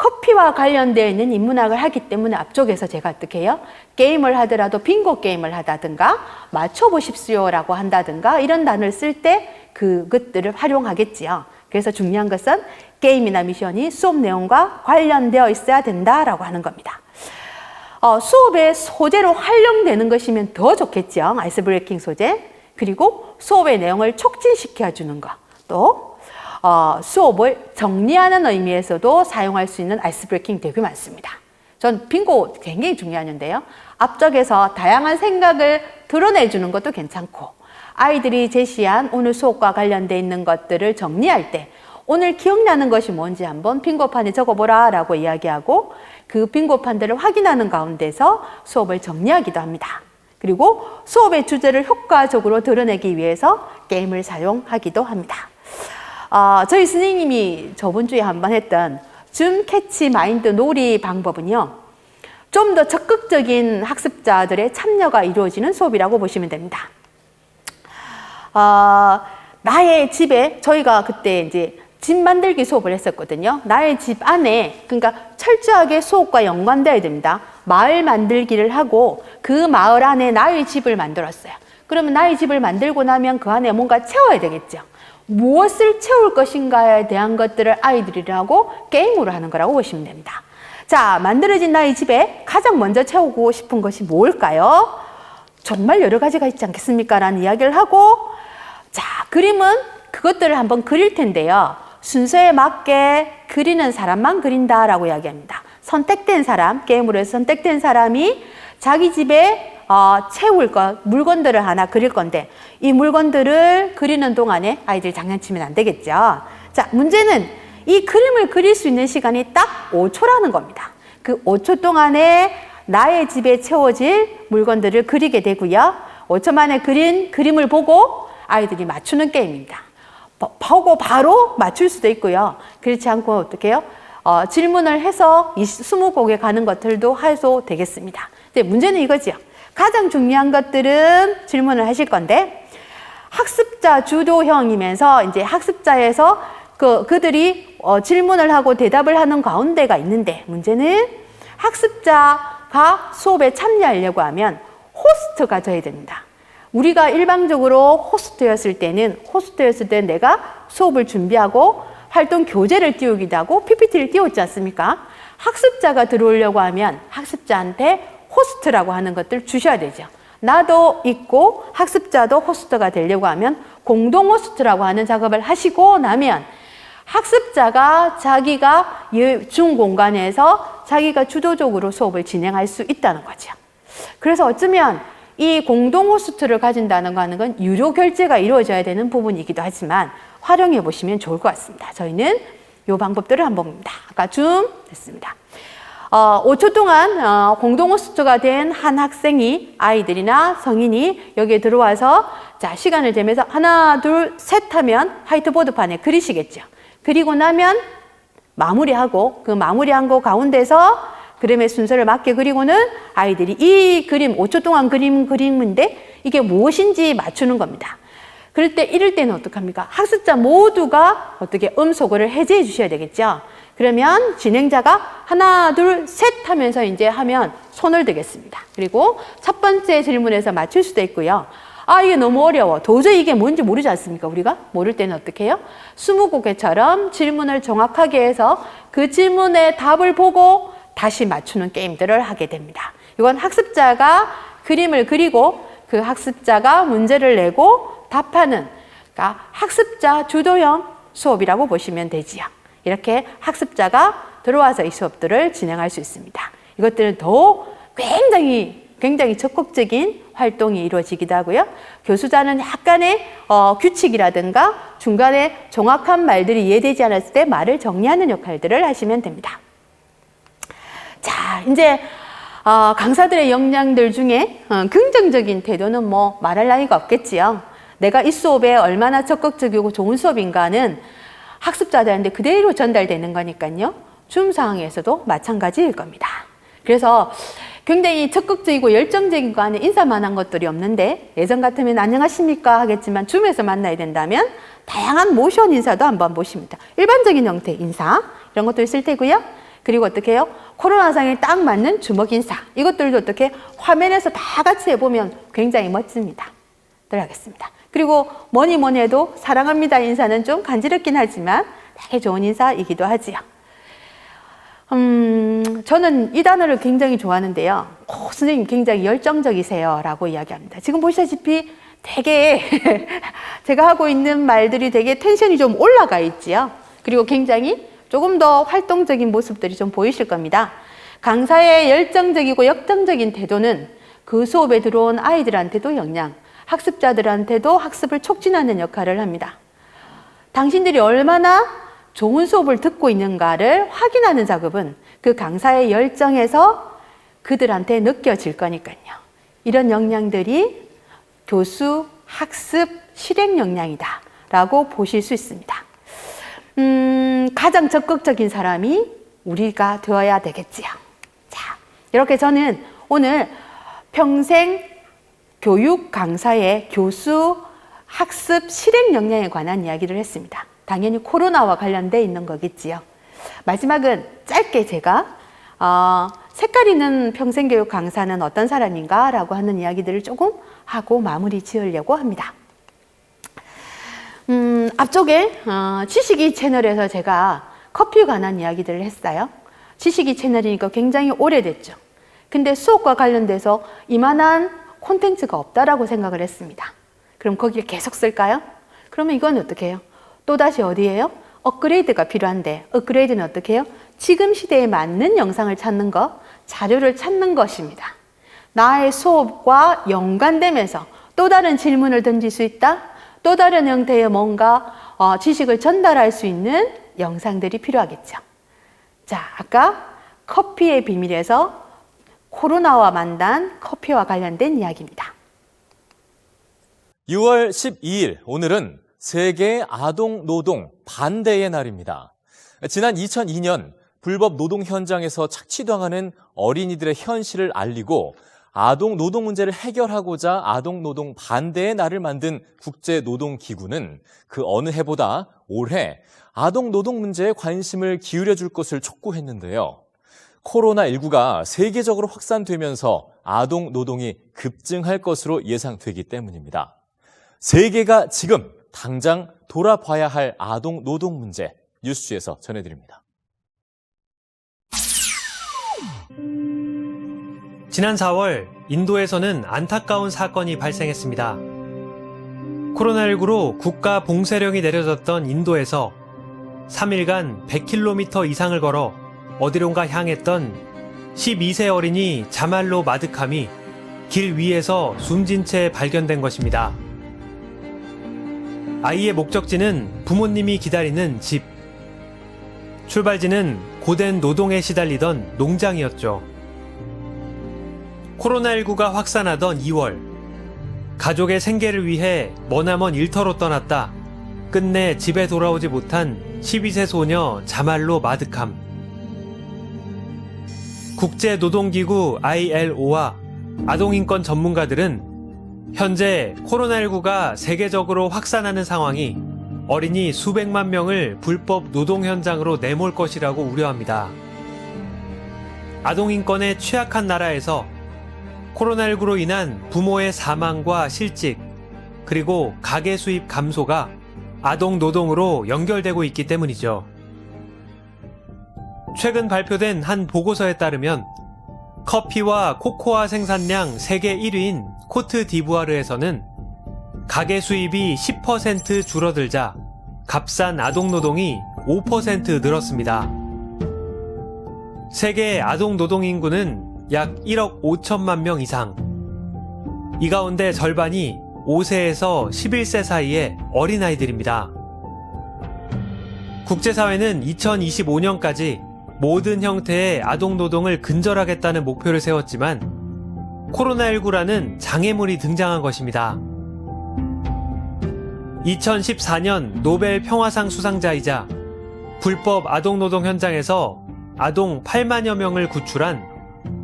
커피와 관련되어 있는 인문학을 하기 때문에 앞쪽에서 제가 어떻게 해요? 게임을 하더라도 빙고 게임을 하다든가 맞춰보십시오라고 한다든가 이런 단어를 쓸 때 그것들을 활용하겠지요. 그래서 중요한 것은 게임이나 미션이 수업 내용과 관련되어 있어야 된다라고 하는 겁니다. 수업의 소재로 활용되는 것이면 더 좋겠죠. 아이스 브레이킹 소재. 그리고 수업의 내용을 촉진시켜주는 것. 또 수업을 정리하는 의미에서도 사용할 수 있는 아이스 브레이킹 되게 많습니다. 전 빙고 굉장히 중요하는데요. 앞쪽에서 다양한 생각을 드러내주는 것도 괜찮고 아이들이 제시한 오늘 수업과 관련돼 있는 것들을 정리할 때 오늘 기억나는 것이 뭔지 한번 빙고판에 적어보라 라고 이야기하고 그 빙고판들을 확인하는 가운데서 수업을 정리하기도 합니다. 그리고 수업의 주제를 효과적으로 드러내기 위해서 게임을 사용하기도 합니다. 저희 선생님이 저번 주에 한번 했던 줌 캐치 마인드 놀이 방법은요. 좀 더 적극적인 학습자들의 참여가 이루어지는 수업이라고 보시면 됩니다. 나의 집에 저희가 그때 이제 집 만들기 수업을 했었거든요. 나의 집 안에 그러니까 철저하게 수업과 연관되어야 됩니다. 마을 만들기를 하고 그 마을 안에 나의 집을 만들었어요. 그러면 나의 집을 만들고 나면 그 안에 뭔가 채워야 되겠죠. 무엇을 채울 것인가에 대한 것들을 아이들이라고 게임으로 하는 거라고 보시면 됩니다. 자, 만들어진 나의 집에 가장 먼저 채우고 싶은 것이 뭘까요? 정말 여러 가지가 있지 않겠습니까? 라는 이야기를 하고 자, 그림은 그것들을 한번 그릴 텐데요. 순서에 맞게 그리는 사람만 그린다라고 이야기합니다. 선택된 사람, 게임으로 해서 선택된 사람이 자기 집에 채울 것, 물건들을 하나 그릴 건데 이 물건들을 그리는 동안에 아이들이 장난치면 안 되겠죠. 자, 문제는 이 그림을 그릴 수 있는 시간이 딱 5초라는 겁니다. 그 5초 동안에 나의 집에 채워질 물건들을 그리게 되고요. 5초 만에 그린 그림을 보고 아이들이 맞추는 게임입니다. 보고 바로 맞출 수도 있고요. 그렇지 않고 어떻게 해요? 질문을 해서 20곡에 가는 것들도 해도 되겠습니다. 근데 문제는 이거죠. 가장 중요한 것들은 질문을 하실 건데 학습자 주도형이면서 이제 학습자에서 그들이 질문을 하고 대답을 하는 가운데가 있는데 문제는 학습자가 수업에 참여하려고 하면 호스트가 져야 됩니다. 우리가 일방적으로 호스트였을 때는 내가 수업을 준비하고 활동 교재를 띄우기도 하고 PPT를 띄웠지 않습니까? 학습자가 들어오려고 하면 학습자한테 호스트라고 하는 것들 주셔야 되죠. 나도 있고 학습자도 호스트가 되려고 하면 공동 호스트라고 하는 작업을 하시고 나면 학습자가 자기가 준 공간에서 자기가 주도적으로 수업을 진행할 수 있다는 거죠. 그래서 어쩌면 이 공동 호스트를 가진다는 거 하는 건 유료 결제가 이루어져야 되는 부분이기도 하지만 활용해 보시면 좋을 것 같습니다. 저희는 이 방법들을 한번 봅니다. 아까 줌 됐습니다. 5초 동안 공동 호스트가 된 한 학생이 아이들이나 성인이 여기에 들어와서 자 시간을 재면서 하나 둘 셋 하면 화이트보드판에 그리시겠죠. 그리고 나면 마무리하고 그 마무리한 거 가운데서 그림의 순서를 맞게 그리고는 아이들이 이 그림 5초 동안 그림인데 이게 무엇인지 맞추는 겁니다. 이럴 때는 어떡합니까? 학습자 모두가 어떻게 음소거를 해제해 주셔야 되겠죠. 그러면 진행자가 하나, 둘, 셋 하면서 이제 하면 손을 들겠습니다. 그리고 첫 번째 질문에서 맞출 수도 있고요. 이게 너무 어려워. 도저히 이게 뭔지 모르지 않습니까? 우리가 모를 때는 어떻게 해요? 스무고개처럼 질문을 정확하게 해서 그 질문의 답을 보고 다시 맞추는 게임들을 하게 됩니다. 이건 학습자가 그림을 그리고 그 학습자가 문제를 내고 답하는 그러니까 학습자 주도형 수업이라고 보시면 되지요. 이렇게 학습자가 들어와서 이 수업들을 진행할 수 있습니다. 이것들은 더 굉장히 적극적인 활동이 이루어지기도 하고요. 교수자는 약간의 규칙이라든가 중간에 정확한 말들이 이해되지 않았을 때 말을 정리하는 역할들을 하시면 됩니다. 자, 이제 강사들의 역량들 중에 긍정적인 태도는 뭐 말할 나위가 없겠지요. 내가 이 수업에 얼마나 적극적이고 좋은 수업인가는 학습자들한테 그대로 전달되는 거니까요. 줌 상황에서도 마찬가지일 겁니다. 그래서 굉장히 적극적이고 열정적인 거 안에 인사만 한 것들이 없는데 예전 같으면 안녕하십니까 하겠지만 줌에서 만나야 된다면 다양한 모션 인사도 한번 보십니다. 일반적인 형태의 인사 이런 것도 있을 테고요. 그리고 어떻게 해요? 코로나 상에 딱 맞는 주먹 인사. 이것들도 어떻게 화면에서 다 같이 해보면 굉장히 멋집니다. 들어가겠습니다. 그리고 뭐니 해도 사랑합니다 인사는 좀 간지럽긴 하지만 되게 좋은 인사이기도 하지요. 저는 이 단어를 굉장히 좋아하는데요. 선생님 굉장히 열정적이세요 라고 이야기합니다. 지금 보시다시피 되게 제가 하고 있는 말들이 되게 텐션이 좀 올라가 있지요. 그리고 굉장히 조금 더 활동적인 모습들이 좀 보이실 겁니다. 강사의 열정적이고 역정적인 태도는 그 수업에 들어온 아이들한테도 영향, 학습자들한테도 학습을 촉진하는 역할을 합니다. 당신들이 얼마나 좋은 수업을 듣고 있는가를 확인하는 작업은 그 강사의 열정에서 그들한테 느껴질 거니까요. 이런 역량들이 교수, 학습, 실행 역량이다 라고 보실 수 있습니다. 가장 적극적인 사람이 우리가 되어야 되겠지요. 자, 이렇게 저는 오늘 평생 교육 강사의 교수, 학습, 실행 역량에 관한 이야기를 했습니다. 당연히 코로나와 관련돼 있는 거겠지요. 마지막은 짧게 제가 색깔 있는 평생교육 강사는 어떤 사람인가 라고 하는 이야기들을 조금 하고 마무리 지으려고 합니다. 앞쪽에 지식이 채널에서 제가 커피에 관한 이야기들을 했어요. 지식이 채널이니까 굉장히 오래됐죠. 근데 수업과 관련돼서 이만한 콘텐츠가 없다라고 생각을 했습니다. 그럼 거기를 계속 쓸까요? 그러면 이건 어떻게 해요? 또다시 어디예요? 업그레이드가 필요한데 업그레이드는 어떻게 해요? 지금 시대에 맞는 영상을 찾는 것, 자료를 찾는 것입니다. 나의 수업과 연관되면서 또 다른 질문을 던질 수 있다? 또 다른 형태의 뭔가 지식을 전달할 수 있는 영상들이 필요하겠죠. 자, 아까 커피의 비밀에서 코로나와 만난 커피와 관련된 이야기입니다. 6월 12일, 오늘은 세계 아동 노동 반대의 날입니다. 지난 2002년 불법 노동 현장에서 착취당하는 어린이들의 현실을 알리고 아동 노동 문제를 해결하고자 아동 노동 반대의 날을 만든 국제노동기구는 그 어느 해보다 올해 아동 노동 문제에 관심을 기울여 줄 것을 촉구했는데요. 코로나19가 세계적으로 확산되면서 아동 노동이 급증할 것으로 예상되기 때문입니다. 세계가 지금 당장 돌아봐야 할 아동 노동 문제, 뉴스에서 전해드립니다. 지난 4월 인도에서는 안타까운 사건이 발생했습니다. 코로나19로 국가 봉쇄령이 내려졌던 인도에서 3일간 100km 이상을 걸어 어디론가 향했던 12세 어린이 자말로 마드캄이 길 위에서 숨진 채 발견된 것입니다. 아이의 목적지는 부모님이 기다리는 집. 출발지는 고된 노동에 시달리던 농장이었죠. 코로나19가 확산하던 2월, 가족의 생계를 위해 머나먼 일터로 떠났다 끝내 집에 돌아오지 못한 12세 소녀 자말로 마드캄. 국제노동기구 ILO와 아동인권 전문가들은 현재 코로나19가 세계적으로 확산하는 상황이 어린이 수백만 명을 불법 노동 현장으로 내몰 것이라고 우려합니다. 아동인권에 취약한 나라에서 코로나19로 인한 부모의 사망과 실직, 그리고 가계 수입 감소가 아동 노동으로 연결되고 있기 때문이죠. 최근 발표된 한 보고서에 따르면 커피와 코코아 생산량 세계 1위인 코트 디부아르에서는 가계 수입이 10% 줄어들자 값싼 아동 노동이 5% 늘었습니다. 세계 아동 노동 인구는 약 1억 5천만 명 이상. 이 가운데 절반이 5세에서 11세 사이의 어린아이들입니다. 국제사회는 2025년까지 모든 형태의 아동 노동을 근절하겠다는 목표를 세웠지만 코로나19라는 장애물이 등장한 것입니다. 2014년 노벨 평화상 수상자이자 불법 아동 노동 현장에서 아동 8만여 명을 구출한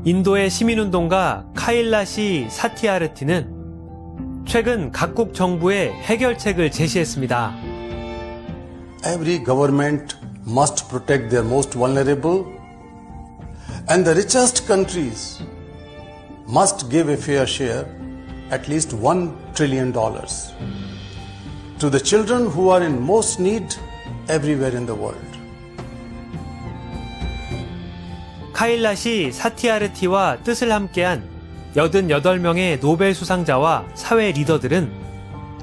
인도의 시민운동가 카일라시 사티아르티는 최근 각국 정부에 해결책을 제시했습니다. Every government must protect their most vulnerable And the richest countries must give a fair share, at least $1 trillion, to the children who are in most need everywhere in the world. 카일라시 사티아르티와 뜻을 함께한 88명의 노벨 수상자와 사회 리더들은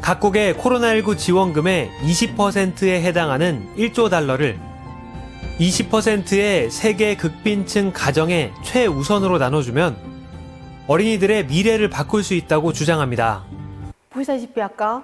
각국의 코로나19 지원금의 20%에 해당하는 1조 달러를 20%의 세계 극빈층 가정에 최우선으로 나눠주면 어린이들의 미래를 바꿀 수 있다고 주장합니다. 보시다시피 아까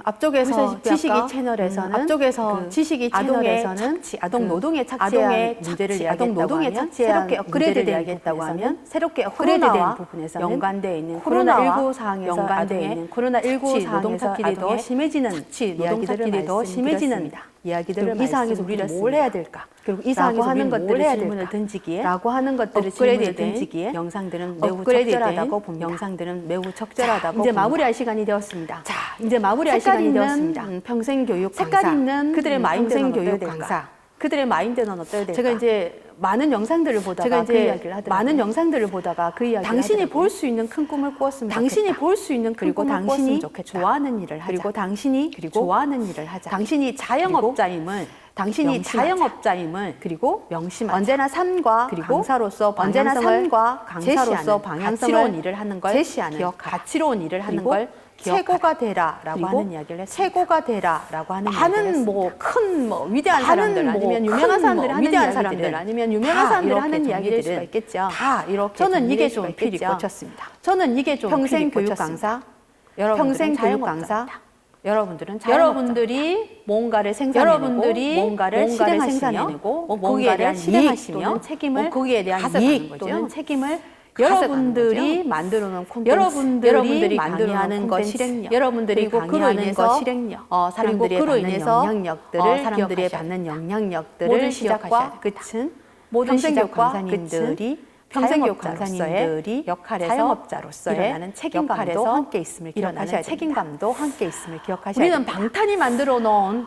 앞쪽에서 지식이 채널에서는 앞쪽에서 지식이 채널에서는 아동 노동에 착취한 문제를 이야기했다고 새롭게 업그레이드되겠다고 하면 새롭게 업그레이드된 부분에서는 연관되어 있는 코로나19 상황에서 연관되어 있는 코로나19 노동 착취들이 더 심해지는 이야기들을 더 심해지는 이야기들을 이 상황에서 우리는 뭘 해야 될까? 그리고 이 상황에서 하는 것들을 질문을 던지기에 라고 하는 것들을 질문을 던지기에 영상들은 매우 적절하다고 봅니다. 영상들은 매우 적절하다고 이제 마무리할 시간이 되었습니다. 자, 이제 마무리할 시간이 되었습니다. 평생 교육 강사, 색깔 있는 그들의 마인드는 교육 강사, 그들의 마인드는 어떨 될까? 제가 이제 많은 영상들을 보다가 그 이야기를 하더라고요. 많은 영상들을 보다가 그 이야기를 당신이 볼 수 있는 큰 꿈을 꾸었으면 당신이 볼 수 있는 큰 꿈을 꾸었으면 좋겠다. 좋아하는 일을 하자. 그리고 당신이 좋아하는 일을 하자. 당신이 자영업자임을 당신이 자영업자임을 그리고 명심하자. 언제나 삶과 강사로서 방향성을 가치로운 일을 하는 걸 기억하라. 가치로운 일을 하는 걸 최고가 되라라고 하는 이야기를 했습니다. 최고가 되라라고 하는 많은 큰 위대한 사람들 아니면 유명한 사람들 하는 위대한 사람들 아니면 유명한 사람들 하는 이야기일 수가 있겠죠. 다 이렇게 저는 이게 좀 필이 꽂혔습니다. 저는 이게 좀 평생 교육 강사, 평생 교육 강사. 여러분들이 뭔가를 생산해내고 뭔가를 실행하시며 거기에 대한 실행하시며 책임을 거기에 대한 이익 또는 책임을 여러분들이 만들어놓은 콘텐츠, 여러분들이 만들어놓은 거 실행력, 여러분들이 강의하는 거 실행력, 사람들이 받는 영향력들을 사람들이 받는 영향력들을 시작하셔야 돼요. 끝은 모든 시작 강사님들이 평생교육 강사님들이 자영업자로서의 일어나는 책임감도 함께 있음을 기억하셔야 됩니다. 책임감도 함께 있음을 기억하셔야 됩니다. 우리는 방탄이 만들어 놓은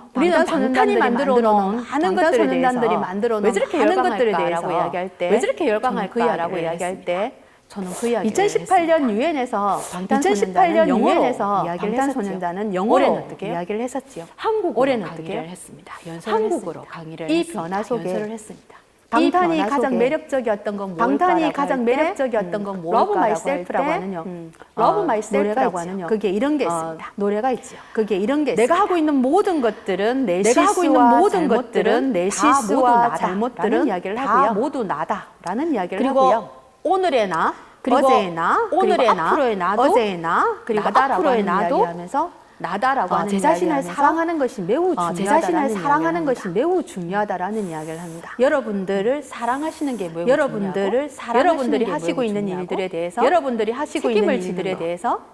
하는 것들에 대해서 왜 저렇게 열광할까라고 이야기할 때 왜 저렇게 열광할까라고 이야기할 때 저는 그 이야기를 2018년 유엔에서 방탄소년단은 영어로 어떻게 이야기를 했었지요. 한국어로 강의를 했습니다. 한국어로 강의를 이 변화 속에 연설을 했습니다. 방탄이 가장 매력적이었던 건 뭘까라고 Love Myself라고 하는 Love Myself라고 하는 그게 이런 게 있습니다. 노래가 있죠. 그게 이런 게 내가 하고 있는 모든 것들은 내 실수와 잘못들은 이야기를 하고요. 모두 나다라는 이야기를 하고요. 오늘의 나, 어제의 나, 앞으로의 나도, 어제의 나, 그리고 앞으로의 나도 하면서 나다라고 하는 제 자신을 사랑하는 것이 매우 중요하다라는 이야기를 합니다. 여러분들을 사랑하시는 게 매우 여러분들이 하시고 있는 일들에 대해서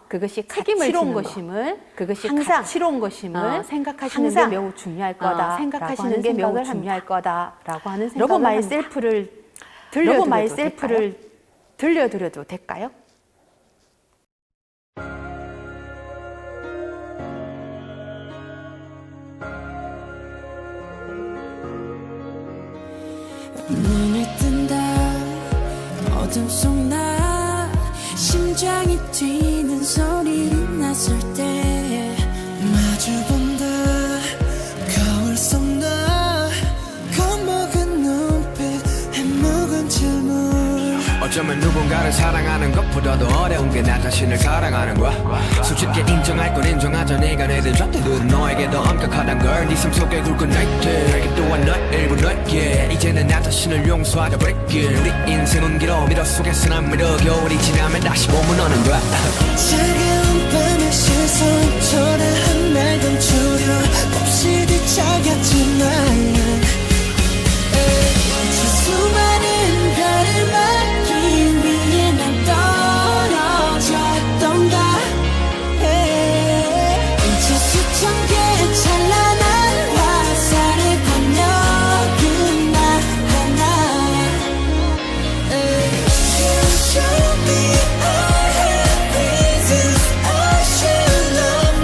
그것이 가치로운 것임을 항상 가치로운 것임을 생각하시는 게 매우 중요할 거다. 생각하시는 게 매우 중요할 거다라고 하는 생각을 러브 마이셀프를 들려드려도 될까요? 눈을 뜬다 어둠 속 나 심장이 뛰는 소리를 났을 때 마주본다 거울 속 나 겁먹은 눈빛 해묵은 질문 어쩌면 누군가를 사랑하는 것보다도 어려운 게 나 자신을 사랑하는 거야. 솔직히 인정할 건 인정하자. 네가 내든 잣대들은 너에게 더 엄격하단 걸. 네 삶 속에 굵은 나이트 알게 또한 널 일부 넓게 이제는 나 자신을 용서하자 break. 우리 인생은 길어 미러 속에서 난 미러 겨울이 지나면 다시 봄은 오는 거야. 차가운 밤의 시선 초라한 날 감추려 없이 뒤척였지만 수많은 별을 막기 위해 난 떨어졌던가 이제 수천 개의 찬란한 화살의 반역은 나 하나 Show me all have reasons I should love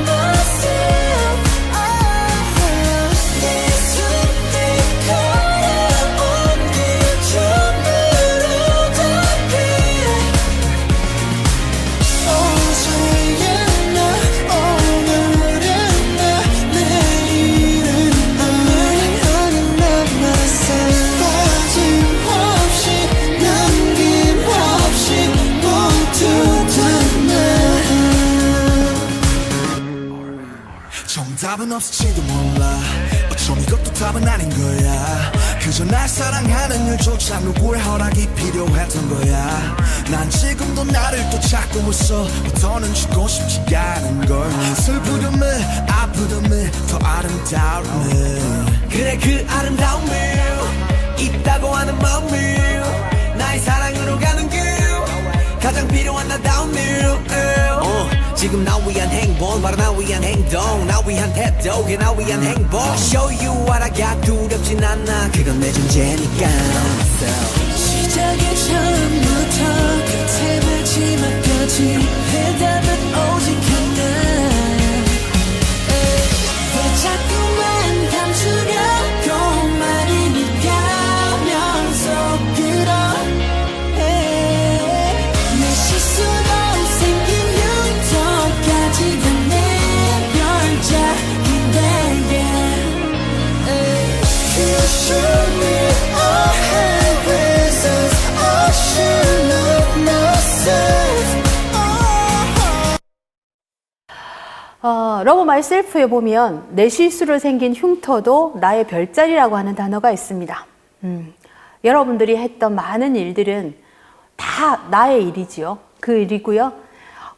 정답은 없을지도 몰라 어쩜 이것도 답은 아닌 거야 그저 날 사랑하는 일조차 누구의 허락이 필요했던 거야 난 지금도 나를 또 찾고 있어 더는 죽고 싶지 않은 걸 슬프듬을 아프듬을 더 아름다움을 그래 그 아름다움을 있다고 하는 마음을 나의 사랑으로 가는 길 가장 필요한 나다운 일 지금 나 위한 행복 바로 나 위한 행동 나 위한 태도 그게 나 위한 행복 Show you what I got 두렵진 않아 그건 내 존재니까 시작의 처음부터 끝에 마지막까지 해답은 오직 하나 왜 자꾸만 감추려고 말이 가면서 끌어내 내 실수로 생긴 흉터까지 다 내 별작인데 You show me all have reasons I should know myself 러브 마이 셀프에 보면 내 실수로 생긴 흉터도 나의 별자리라고 하는 단어가 있습니다. 여러분들이 했던 많은 일들은 다 나의 일이지요. 그 일이고요.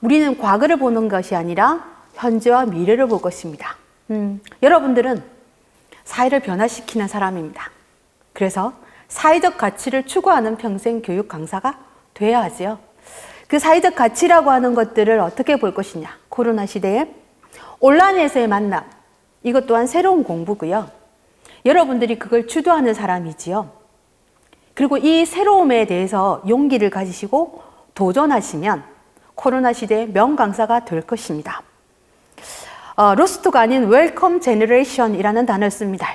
우리는 과거를 보는 것이 아니라 현재와 미래를 볼 것입니다. 여러분들은 사회를 변화시키는 사람입니다. 그래서 사회적 가치를 추구하는 평생 교육 강사가 돼야 하지요. 그 사회적 가치라고 하는 것들을 어떻게 볼 것이냐. 코로나 시대에 온라인에서의 만남, 이것 또한 새로운 공부고요. 여러분들이 그걸 주도하는 사람이지요. 그리고 이 새로움에 대해서 용기를 가지시고 도전하시면 코로나 시대의 명강사가 될 것입니다. 로스트가 아닌 웰컴 제너레이션이라는 단어를 씁니다.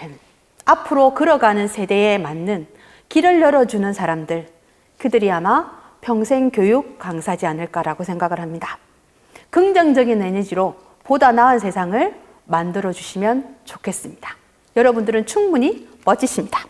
앞으로 걸어가는 세대에 맞는 길을 열어주는 사람들, 그들이 아마 평생 교육 강사지 않을까라고 생각을 합니다. 긍정적인 에너지로 보다 나은 세상을 만들어 주시면 좋겠습니다. 여러분들은 충분히 멋지십니다.